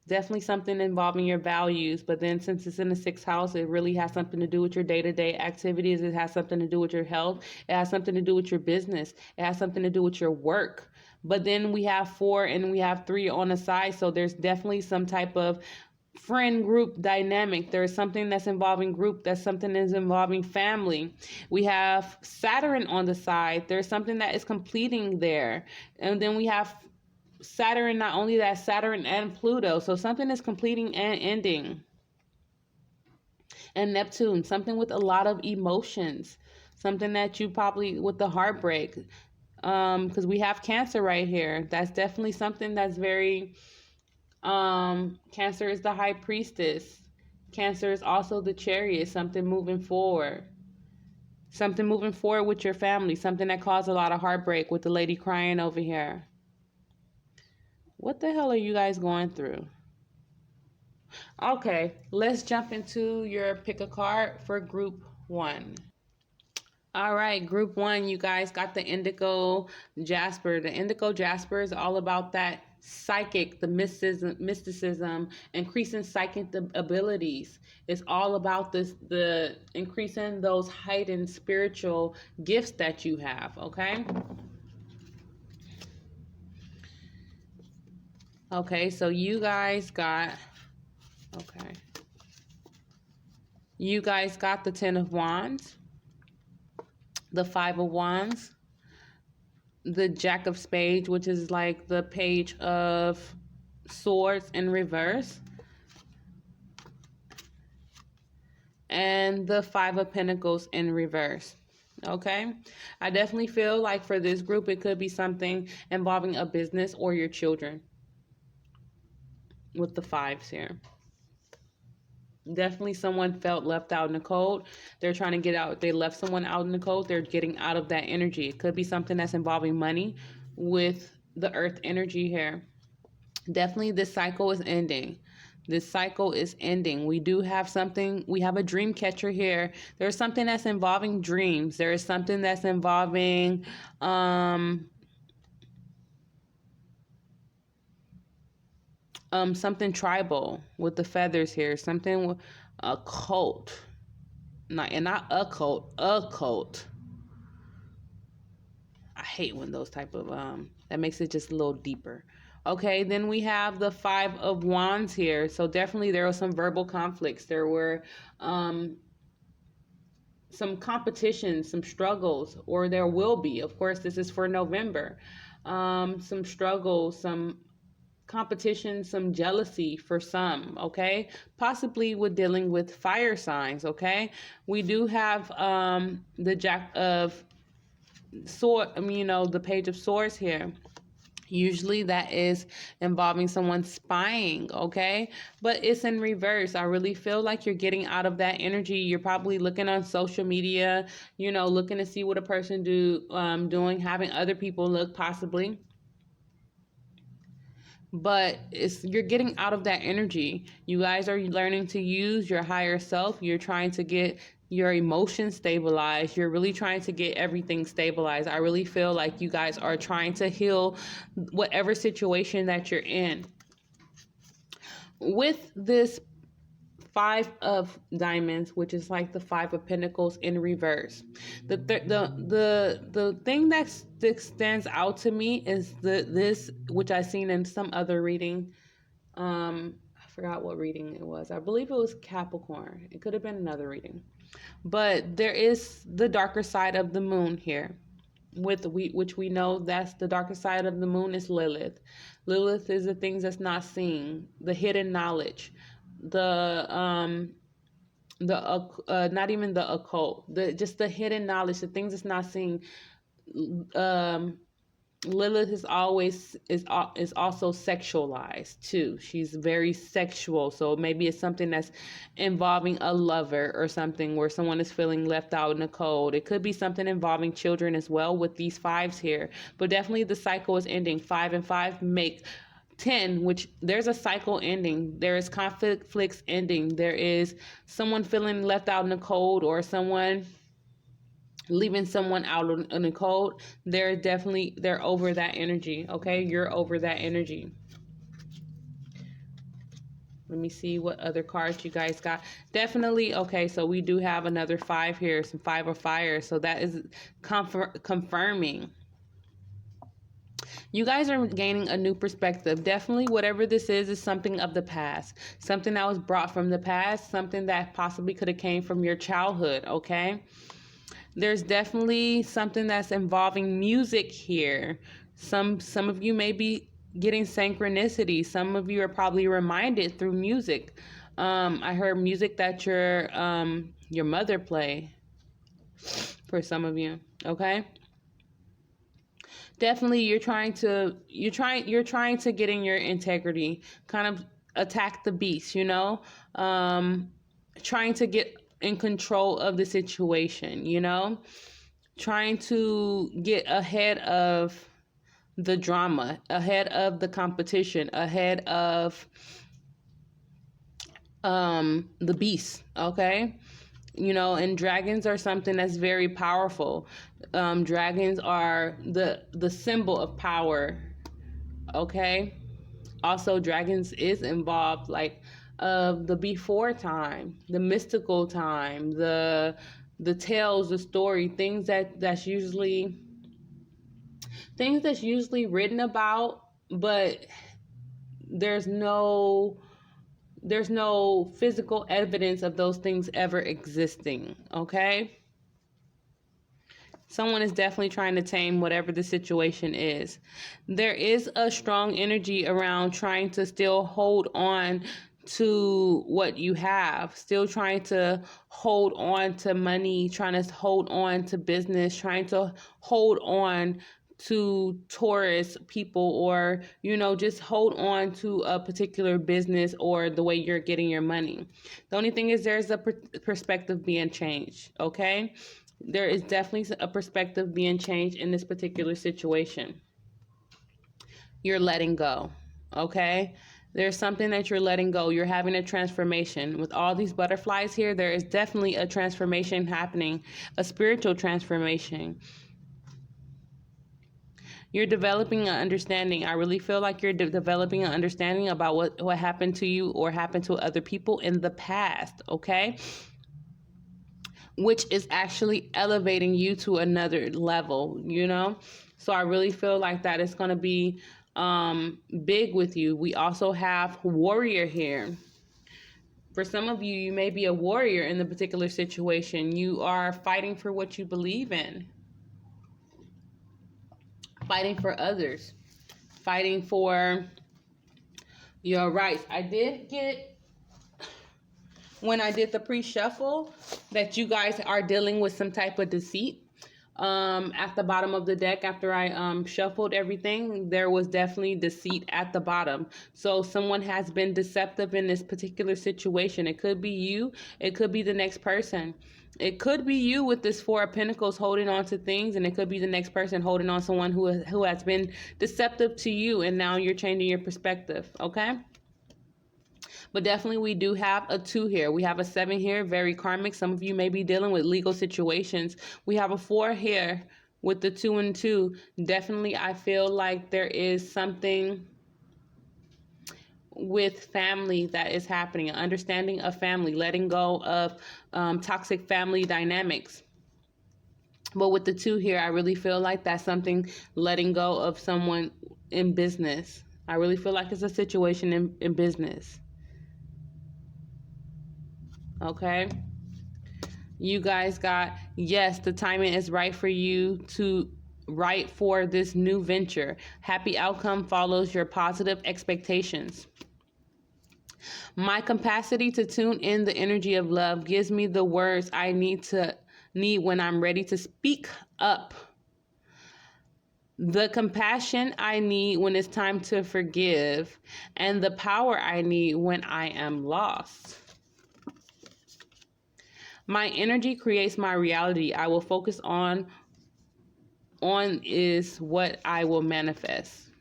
Definitely something involving your values, but then since it's in the 6th house, it really has something to do with your day-to-day activities. It has something to do with your health. It has something to do with your business. It has something to do with your work. But then we have 4 and we have 3 on the side, so there's definitely some type of friend group dynamic. There's something that's involving group. That's something that's involving family. We have Saturn on the side. There's something that is completing there. And then we have Saturn, not only that, Saturn and Pluto. So something is completing and ending. And Neptune, something with a lot of emotions. Something that you probably, with the heartbreak. Because we have Cancer right here. That's definitely something that's very, Cancer is the High Priestess. Cancer is also the Chariot, something moving forward. Something moving forward with your family. Something that caused a lot of heartbreak with the lady crying over here. What the hell are you guys going through? Okay, let's jump into your pick a card for group 1. All right, group 1, you guys got the Indigo Jasper. The Indigo Jasper is all about that psychic, the mysticism, increasing psychic abilities. It's all about the increasing those heightened spiritual gifts that you have, okay? Okay, so you guys got the 10 of Wands, the 5 of Wands, the Jack of Spades, which is like the Page of Swords in reverse, and the 5 of Pentacles in reverse. Okay, I definitely feel like for this group, it could be something involving a business or your children. with the fives here. Definitely someone felt left out in the cold. They're trying to get out. They left someone out in the cold. They're getting out of that energy. It could be something that's involving money with the earth energy here. Definitely this cycle is ending. This cycle is ending. We do have something, we have a dream catcher here. There's something that's involving dreams. There is something that's involving something tribal with the feathers here. Something a cult. Not a cult, a cult. I hate when those type of that makes it just a little deeper. Okay, then we have the Five of Wands here. So definitely there were some verbal conflicts. There were some competition, some struggles, or there will be. Of course, this is for November. Some struggles, some competition, some jealousy for some, okay? Possibly with dealing with fire signs, okay? We do have the Jack of Swords, the Page of Swords here. Usually that is involving someone spying, okay? But it's in reverse. I really feel like you're getting out of that energy. You're probably looking on social media, looking to see what a person doing, having other people look possibly. But you're getting out of that energy. You guys are learning to use your higher self. You're trying to get your emotions stabilized. You're really trying to get everything stabilized. I really feel like you guys are trying to heal whatever situation that you're in. With this Five of Diamonds, which is like the Five of Pentacles in reverse. The thing that stands out to me is this, which I seen in some other reading. I forgot what reading it was. I believe it was Capricorn. It could have been another reading. But there is the darker side of the moon here, which we know that's the darker side of the moon is Lilith. Lilith is the things that's not seen, the hidden knowledge, not even the occult, just the hidden knowledge, the things that's not seen. Lilith is also sexualized too. She's very sexual, so maybe it's something that's involving a lover or something where someone is feeling left out in the cold. It could be something involving children as well with these fives here, but definitely the cycle is ending. 5 and 5 make 10, which there's a cycle ending. There is conflicts ending. There is someone feeling left out in the cold, or someone leaving someone out in the cold. They're over that energy. Okay, you're over that energy. Let me see what other cards you guys got. Definitely, okay, so we do have another 5 here, some 5 of fire. So that is confirming. You guys are gaining a new perspective. Definitely, whatever this is something of the past. Something that was brought from the past. Something that possibly could have came from your childhood, okay? There's definitely something that's involving music here. Some of you may be getting synchronicity. Some of you are probably reminded through music. I heard music that your mother play for some of you, okay? Definitely you're trying to get in your integrity, kind of attack the beast, trying to get in control of the situation, trying to get ahead of the drama, ahead of the competition, ahead of the beast, okay? And dragons are something that's very powerful. Dragons are the symbol of power, okay? Also, dragons is involved, like, of the before time, the mystical time, the tales, the story, things that's usually written about, but there's no physical evidence of those things ever existing, okay? Someone is definitely trying to tame whatever the situation is. There is a strong energy around trying to still hold on to what you have, still trying to hold on to money, trying to hold on to business, trying to hold on to Taurus people, or, you know, just hold on to a particular business or the way you're getting your money. The only thing is there's a perspective being changed, okay? There is definitely a perspective being changed in this particular situation. You're letting go, okay? There's something that you're letting go. You're having a transformation. With all these butterflies here, there is definitely a transformation happening, a spiritual transformation. You're developing an understanding. I really feel like you're developing an understanding about what happened to you or happened to other people in the past, okay? Which is actually elevating you to another level, you know? So I really feel like that is going to be big with you. We also have warrior here. For some of you, you may be a warrior in the particular situation. You are fighting for what you believe in, fighting for others, fighting for your rights. I did get, when I did the pre-shuffle, that you guys are dealing with some type of deceit. At the bottom of the deck, after I shuffled everything, there was definitely deceit at the bottom. So someone has been deceptive in this particular situation. It could be you. It could be the next person. It could be you with this Four of Pentacles holding on to things, and it could be the next person holding on to someone who has been deceptive to you, and now you're changing your perspective, okay? But definitely we do have a 2 here. We have a 7 here, very karmic. Some of you may be dealing with legal situations. We have a 4 here with the 2 and 2. Definitely I feel like there is something with family that is happening, an understanding of family, letting go of toxic family dynamics. But with the 2 here, I really feel like that's something, letting go of someone in business. I really feel like it's a situation in business. Okay, you guys got, yes, the timing is right for you to write for this new venture. Happy outcome follows your positive expectations. My capacity to tune in the energy of love gives me the words I need when I'm ready to speak up. The compassion I need when it's time to forgive, and the power I need when I am lost. My energy creates my reality. I will focus on is what I will manifest.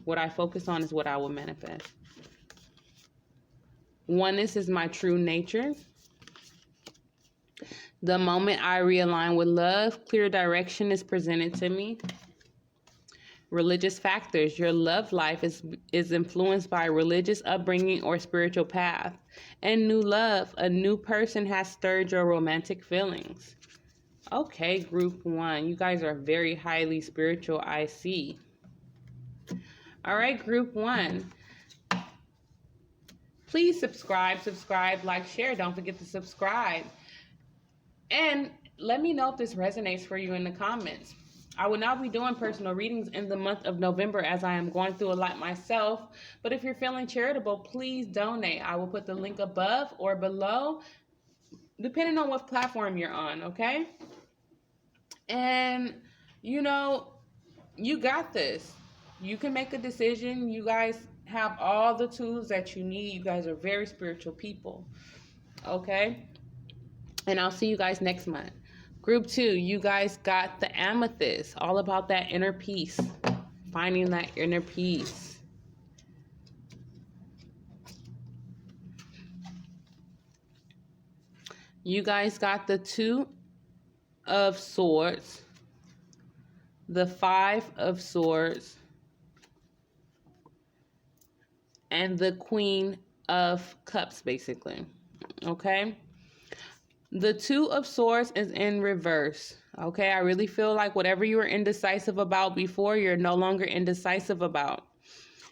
What I focus on is what I will manifest. Oneness is my true nature. The moment I realign with love, clear direction is presented to me. Religious factors. Your love life is influenced by religious upbringing or spiritual path. And new love. A new person has stirred your romantic feelings. Okay, group 1. You guys are very highly spiritual, I see. All right, group 1. Please subscribe, like, share. Don't forget to subscribe. And let me know if this resonates for you in the comments. I will not be doing personal readings in the month of November, as I am going through a lot myself. But if you're feeling charitable, please donate. I will put the link above or below, depending on what platform you're on, okay? And, you know, you got this. You can make a decision. You guys have all the tools that you need. You guys are very spiritual people, okay? And I'll see you guys next month. Group 2, you guys got the amethyst, all about that inner peace, finding that inner peace. You guys got the 2 of Swords, the 5 of Swords, and the Queen of Cups, basically, okay? The 2 of Swords is in reverse, okay? I really feel like whatever you were indecisive about before, you're no longer indecisive about.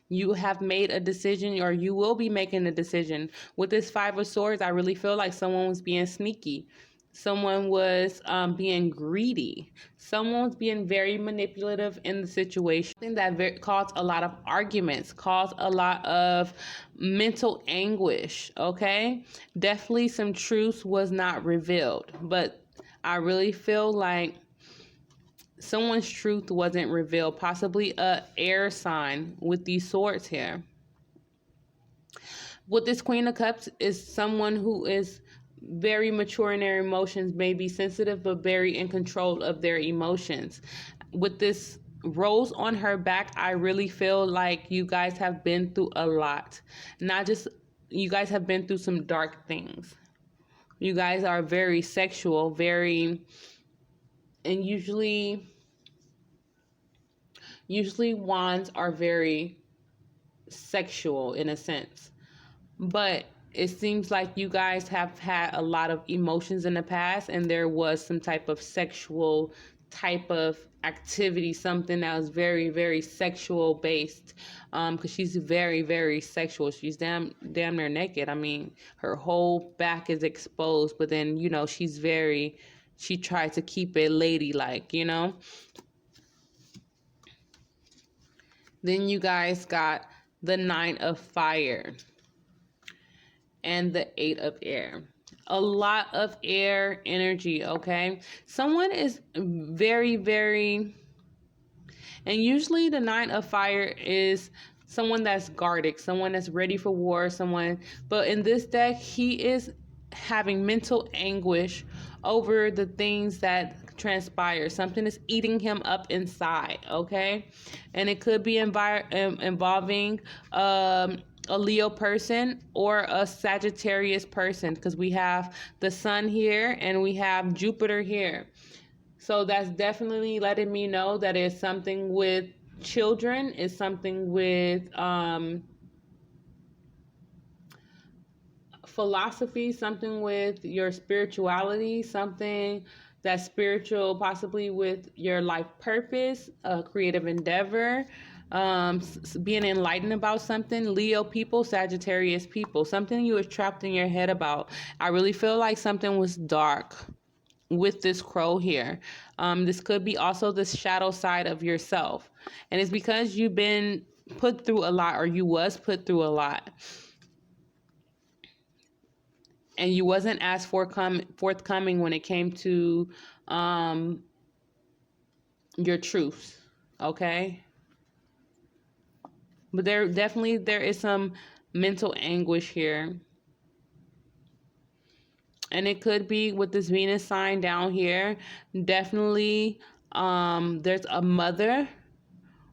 You have made a decision, or you will be making a decision. With this 5 of Swords, I really feel like someone was being sneaky. Someone was being greedy. Someone was being very manipulative in the situation. That caused a lot of arguments, caused a lot of mental anguish, okay? Definitely some truth was not revealed. But I really feel like someone's truth wasn't revealed, possibly a air sign with these swords here. With this Queen of Cups is someone who is very mature in their emotions, may be sensitive, but very in control of their emotions. With this rose on her back, I really feel like you guys have been through a lot. Not just, you guys have been through some dark things. You guys are very sexual, very, and usually wands are very sexual in a sense. But it seems like you guys have had a lot of emotions in the past, and there was some type of sexual type of activity, something that was very, very sexual based. Because she's very, very sexual. She's damn near naked. I mean, her whole back is exposed, but then, you know, she tried to keep it ladylike, you know. Then you guys got the Nine of Fire and the Eight of Air. A lot of air energy, okay? Someone is very, very, and usually the Nine of Fire is someone that's guarded, someone that's ready for war, but in this deck, he is having mental anguish over the things that transpire. Something is eating him up inside, okay? And it could be involving a Leo person or a Sagittarius person, because we have the sun here and we have Jupiter here. So that's definitely letting me know that it's something with children, it's something with philosophy, something with your spirituality, something that's spiritual, possibly with your life purpose, a creative endeavor, being enlightened about something. Leo people, Sagittarius people, something you were trapped in your head about. I really feel like something was dark with this crow here. This could be also the shadow side of yourself. And it's because you've been put through a lot, or you was put through a lot. And you wasn't as forthcoming when it came to your truths, okay? But there is some mental anguish here. And it could be with this Venus sign down here. Definitely there's a mother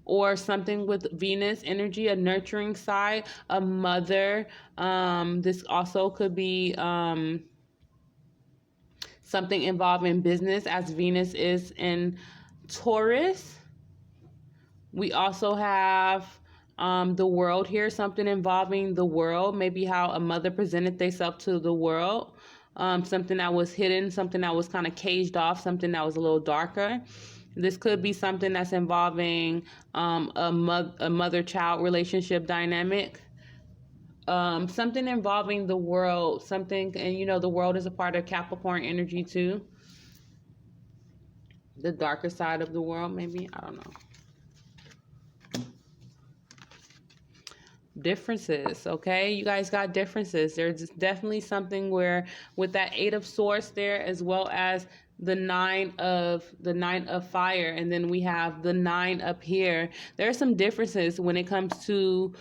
or something with Venus energy, a nurturing side, a mother. This also could be something involving business, as Venus is in Taurus. We also have the world here, something involving the world, maybe how a mother presented themselves to the world, something that was hidden, something that was kind of caged off, something that was a little darker. This could be something that's involving a mother-child relationship dynamic. Something involving the world, something, and you know, the world is a part of Capricorn energy too. The darker side of the world, maybe, I don't know. Differences, okay? You guys got differences. There's definitely something where with that Eight of Swords there, as well as the nine of fire, and then we have the 9 up here. There are some differences when it comes to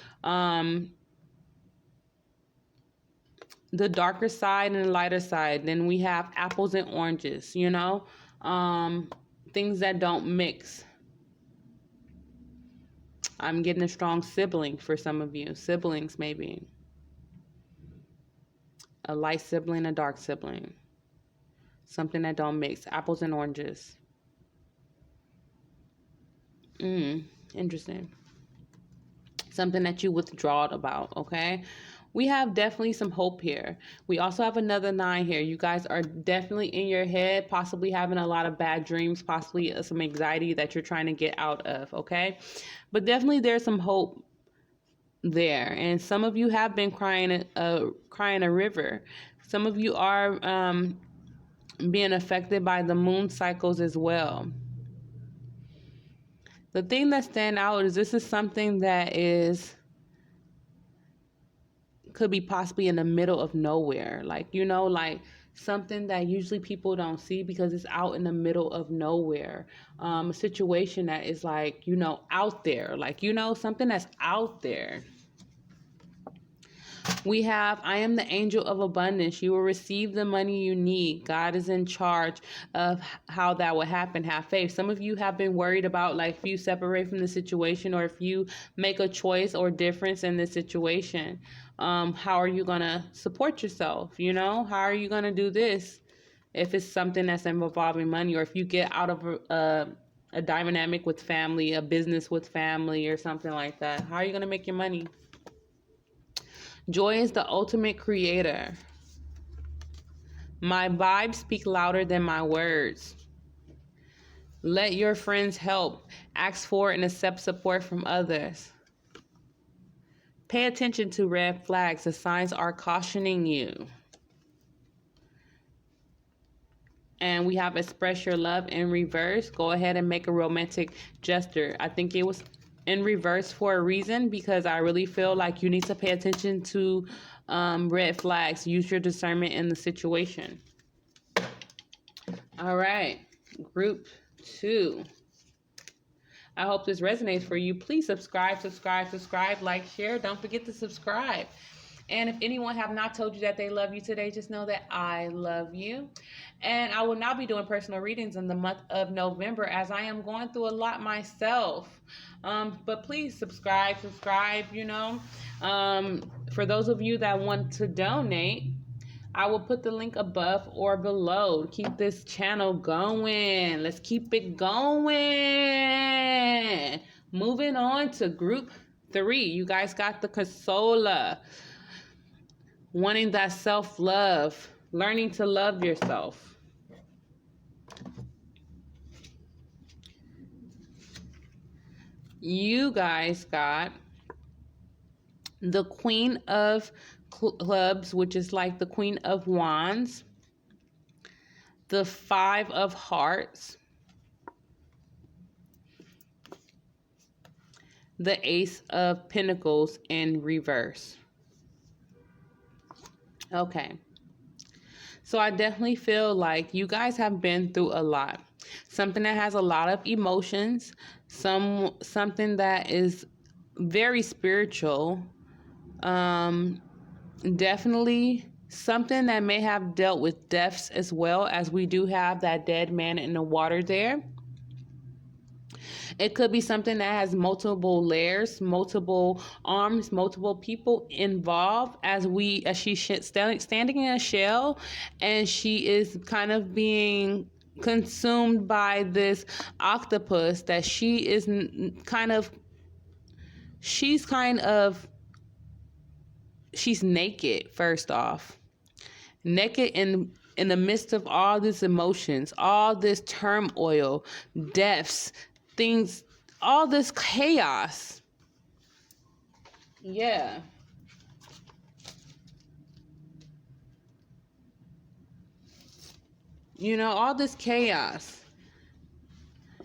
the darker side and the lighter side. Then we have apples and oranges, you know, things that don't mix. I'm getting a strong sibling for some of you. Siblings, maybe. A light sibling, a dark sibling. Something that don't mix. Apples and oranges. Interesting. Something that you withdraw about, okay? We have definitely some hope here. We also have another 9 here. You guys are definitely in your head, possibly having a lot of bad dreams, possibly some anxiety that you're trying to get out of, okay? But definitely there's some hope there. And some of you have been crying a river. Some of you are being affected by the moon cycles as well. The thing that stands out is this is something that could be possibly in the middle of nowhere. Like, you know, like something that usually people don't see because it's out in the middle of nowhere. A situation that is like, out there, like, something that's out there. We have, I am the angel of abundance. You will receive the money you need. God is in charge of how that will happen. Have faith. Some of you have been worried about, like, if you separate from the situation or if you make a choice or difference in this situation, how are you going to support yourself? How are you going to do this if it's something that's involving money, or if you get out of a dynamic with family, a business with family or something like that? How are you going to make your money? Joy is the ultimate creator. My vibes speak louder than my words. Let your friends help. Ask for and accept support from others. Pay attention to red flags. The signs are cautioning you. And we have express your love in reverse. Go ahead and make a romantic gesture. I think it was in reverse for a reason, because I really feel like you need to pay attention to red flags. Use your discernment in the situation. All right, group 2. I hope this resonates for you. Please subscribe, like, share. Don't forget to subscribe. And if anyone have not told you that they love you today, just know that I love you. And I will not be doing personal readings in the month of November, as I am going through a lot myself. But please subscribe. For those of you that want to donate, I will put the link above or below. Keep this channel going. Let's keep it going. Moving on to group 3. You guys got the Consola. Wanting that self-love. Learning to love yourself. You guys got the Queen of Clubs, which is like the Queen of Wands. The 5 of Hearts. The Ace of Pentacles in reverse. Okay. So I definitely feel like you guys have been through a lot. Something that has a lot of emotions. Something that is very spiritual. Definitely something that may have dealt with deaths as well, as we do have that dead man in the water there. It could be something that has multiple layers, multiple arms, multiple people involved, as she's standing in a shell, and she is kind of being consumed by this octopus that she's naked, first off. Naked in the midst of all these emotions, all this turmoil, deaths, things, all this chaos. Yeah. All this chaos.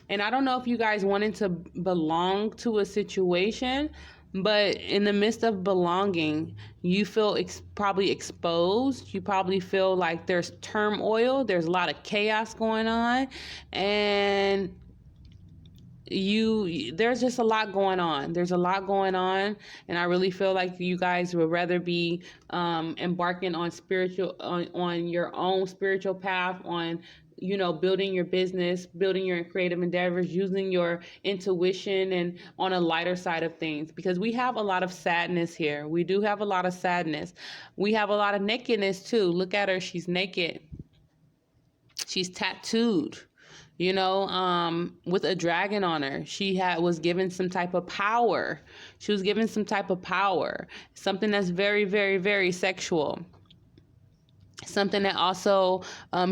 And I don't know if you guys wanted to belong to a situation, but in the midst of belonging, you feel probably exposed. You probably feel like there's turmoil. There's a lot of chaos going on. And there's just a lot going on. There's a lot going on. And I really feel like you guys would rather be embarking on on your own spiritual path, on building your business, building your creative endeavors, using your intuition, and on a lighter side of things, because we have a lot of sadness here. We do have a lot of sadness. We have a lot of nakedness too. Look at her. She's naked. She's tattooed, with a dragon on her. She was given some type of power. Something that's very, very, very sexual. Something that also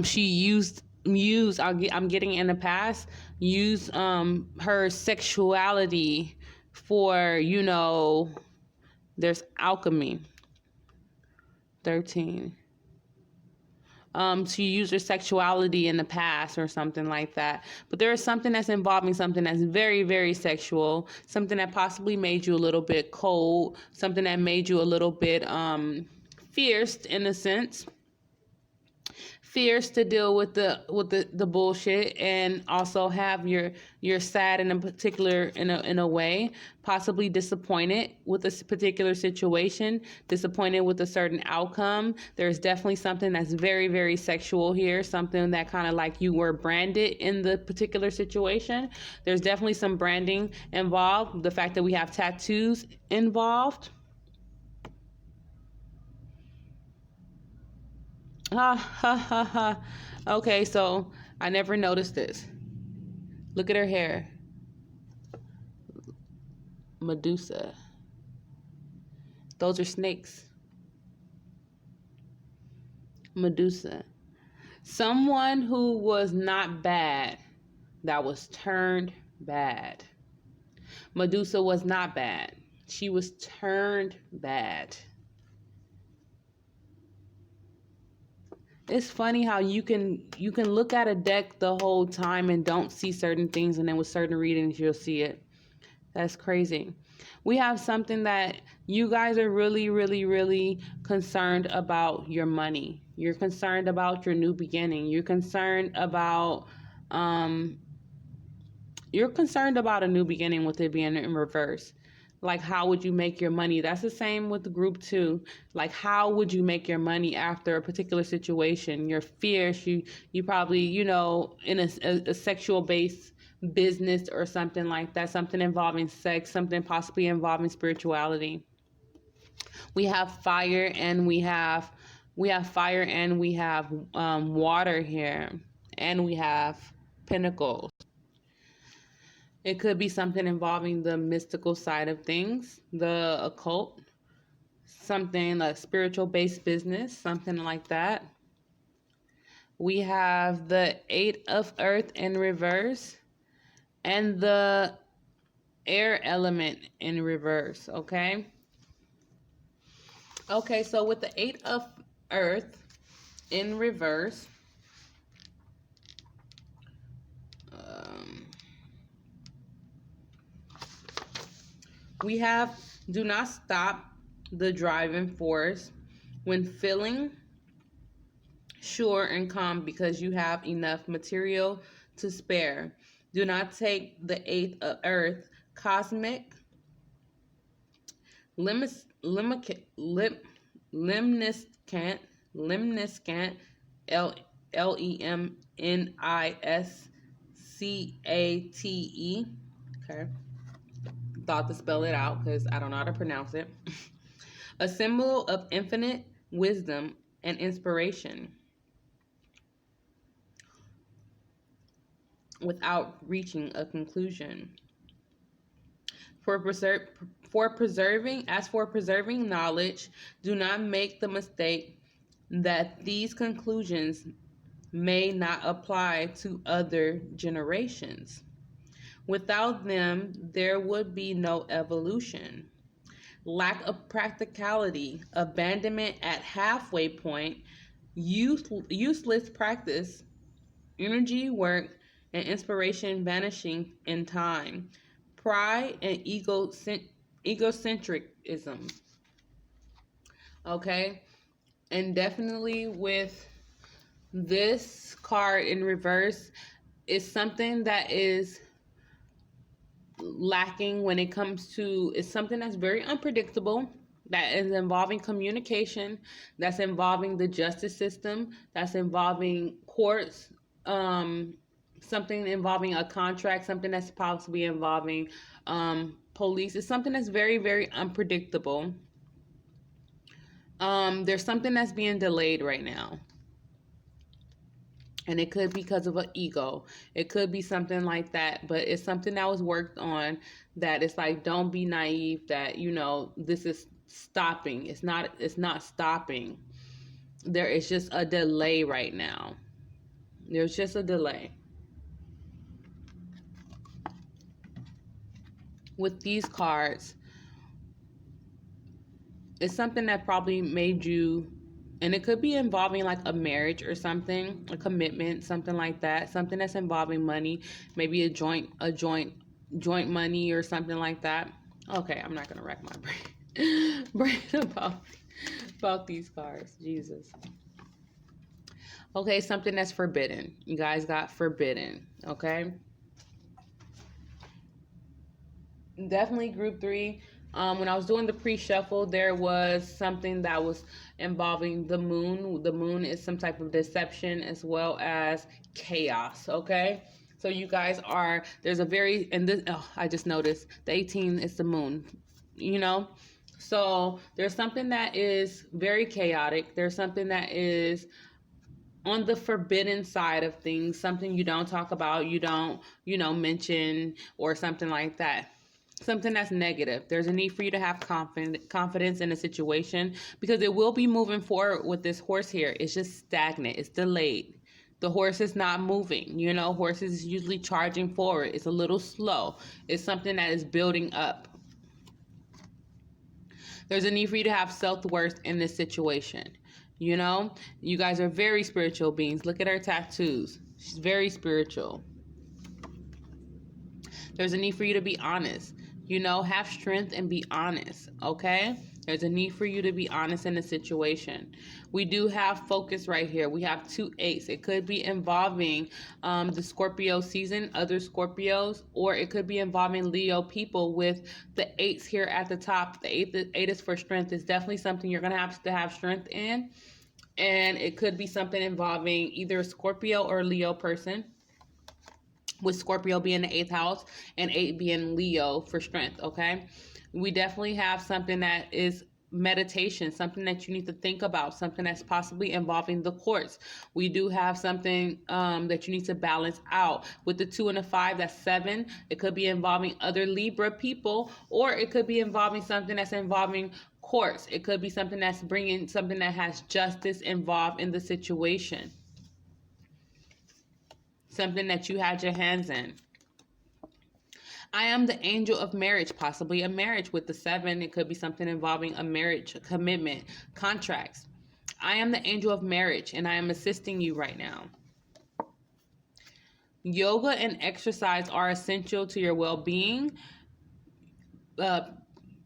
she used I'm getting in the past, use her sexuality for, there's alchemy. 13. She used her sexuality in the past or something like that. But there is something that's involving something that's very, very sexual, something that possibly made you a little bit cold, something that made you a little bit fierce in a sense. fierce to deal with the bullshit, and also have you're sad in a particular in a way, possibly disappointed with a particular situation, disappointed with a certain outcome. There's definitely something that's very, very sexual here, something that kind of like you were branded in the particular situation. There's definitely some branding involved. The fact that we have tattoos involved. Ha ha ha ha. Okay, so I never noticed this. Look at her hair. Medusa. Those are snakes. Medusa. Someone who was not bad, that was turned bad. Medusa was not bad. She was turned bad. It's funny how you can look at a deck the whole time and don't see certain things, and then with certain readings you'll see it. That's crazy. We have something that you guys are really, really, really concerned about your money. You're concerned about your new beginning. You're concerned about a new beginning with it being in reverse. Like, how would you make your money? That's the same with the group too. Like, how would you make your money after a particular situation? You're fierce. You probably, in a sexual based business or something like that, something involving sex, something possibly involving spirituality. We have fire and we have water here, and we have pentacles. It could be something involving the mystical side of things, the occult, something like spiritual based business, something like that. We have the 8 of Earth in reverse and the air element in reverse, okay? Okay, so with the 8 of Earth in reverse, we have do not stop the driving force when feeling sure and calm because you have enough material to spare. Do not take the 8th of Earth, cosmic, lemniscent, Lemniscate. Okay. Thought to spell it out because I don't know how to pronounce it. A symbol of infinite wisdom and inspiration without reaching a conclusion. For preserving knowledge, do not make the mistake that these conclusions may not apply to other generations. Without them, there would be no evolution. Lack of practicality, abandonment at halfway point, useless practice, energy, work, and inspiration vanishing in time, pride and egocentricism. Okay? And definitely with this card in reverse, is something that is lacking when it comes to, it's something that's very unpredictable, that is involving communication, that's involving the justice system, that's involving courts, something involving a contract, something that's possibly involving police. It's something that's very, very unpredictable. There's something that's being delayed right now. And it could be because of an ego. It could be something like that. But it's something that was worked on, that it's like, don't be naive that, this is stopping. It's not stopping. There is just a delay right now. There's just a delay. With these cards, it's something that probably made you, and it could be involving like a marriage or something, a commitment, something like that, something that's involving money, maybe a joint money or something like that. Okay, I'm not gonna rack my brain about these cards. Jesus. Okay, something that's forbidden. You guys got forbidden, okay? Definitely group 3. When I was doing the pre-shuffle, there was something that was involving the moon. The moon is some type of deception as well as chaos, okay? So you guys are, there's a very, and this, oh, I just noticed the 18 is the moon, you know? So there's something that is very chaotic. There's something that is on the forbidden side of things, something you don't talk about, you don't, mention, or something like that. Something that's negative. There's a need for you to have confidence in a situation, because it will be moving forward with this horse here. It's just stagnant. It's delayed. The horse is not moving. Horses is usually charging forward. It's a little slow. It's something that is building up. There's a need for you to have self-worth in this situation. You guys are very spiritual beings. Look at her tattoos. She's very spiritual. There's a need for you to be honest. Have strength and be honest, okay? There's a need for you to be honest in a situation. We do have focus right here. We have 2 8s. It could be involving the Scorpio season, other Scorpios, or it could be involving Leo people with the 8s here at the top. The 8 is for strength. It's definitely something you're going to have strength in. And it could be something involving either a Scorpio or Leo person, with Scorpio being the 8th house and 8 being Leo for strength, okay? We definitely have something that is meditation, something that you need to think about, something that's possibly involving the courts. We do have something that you need to balance out. With the 2 and the 5, that's 7. It could be involving other Libra people, or it could be involving something that's involving courts. It could be something that's bringing something that has justice involved in the situation. Something that you had your hands in. I am the angel of marriage, possibly a marriage with the 7. It could be something involving a marriage, a commitment, contracts. I am the angel of marriage, and I am assisting you right now. Yoga and exercise are essential to your well-being,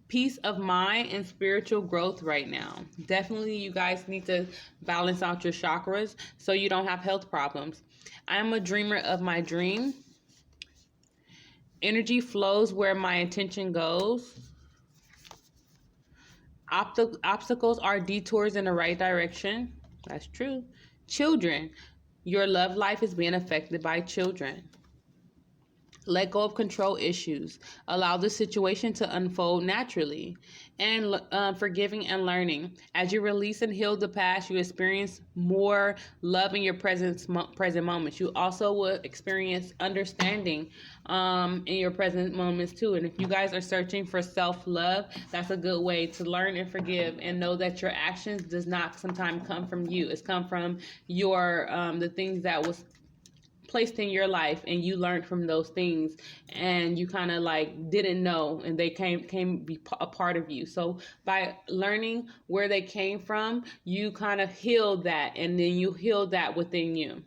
peace of mind, and spiritual growth right now. Definitely, you guys need to balance out your chakras so you don't have health problems. I am a dreamer of my dream. Energy flows where my intention goes. Obstacles are detours in the right direction. That's true. Children, your love life is being affected by children. Let go of control issues. Allow the situation to unfold naturally. And forgiving and learning. As you release and heal the past, you experience more love in your present moments. You also will experience understanding in your present moments too. And if you guys are searching for self-love, that's a good way to learn and forgive, and know that your actions does not sometimes come from you. It's come from your the things that was placed in your life, and you learned from those things, and you kind of like didn't know, and they came be a part of you. So by learning where they came from, you kind of healed that, and then you healed that within you.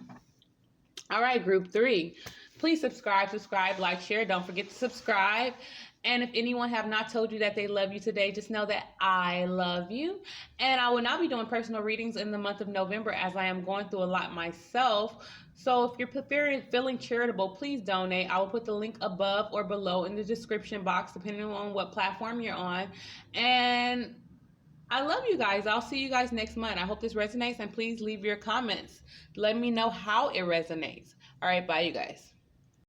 All right, group 3, please subscribe, like, share. Don't forget to subscribe. And if anyone have not told you that they love you today, just know that I love you. And I will not be doing personal readings in the month of November, as I am going through a lot myself. So if you're feeling charitable, please donate. I will put the link above or below in the description box, depending on what platform you're on. And I love you guys. I'll see you guys next month. I hope this resonates, and please leave your comments. Let me know how it resonates. All right, bye, you guys.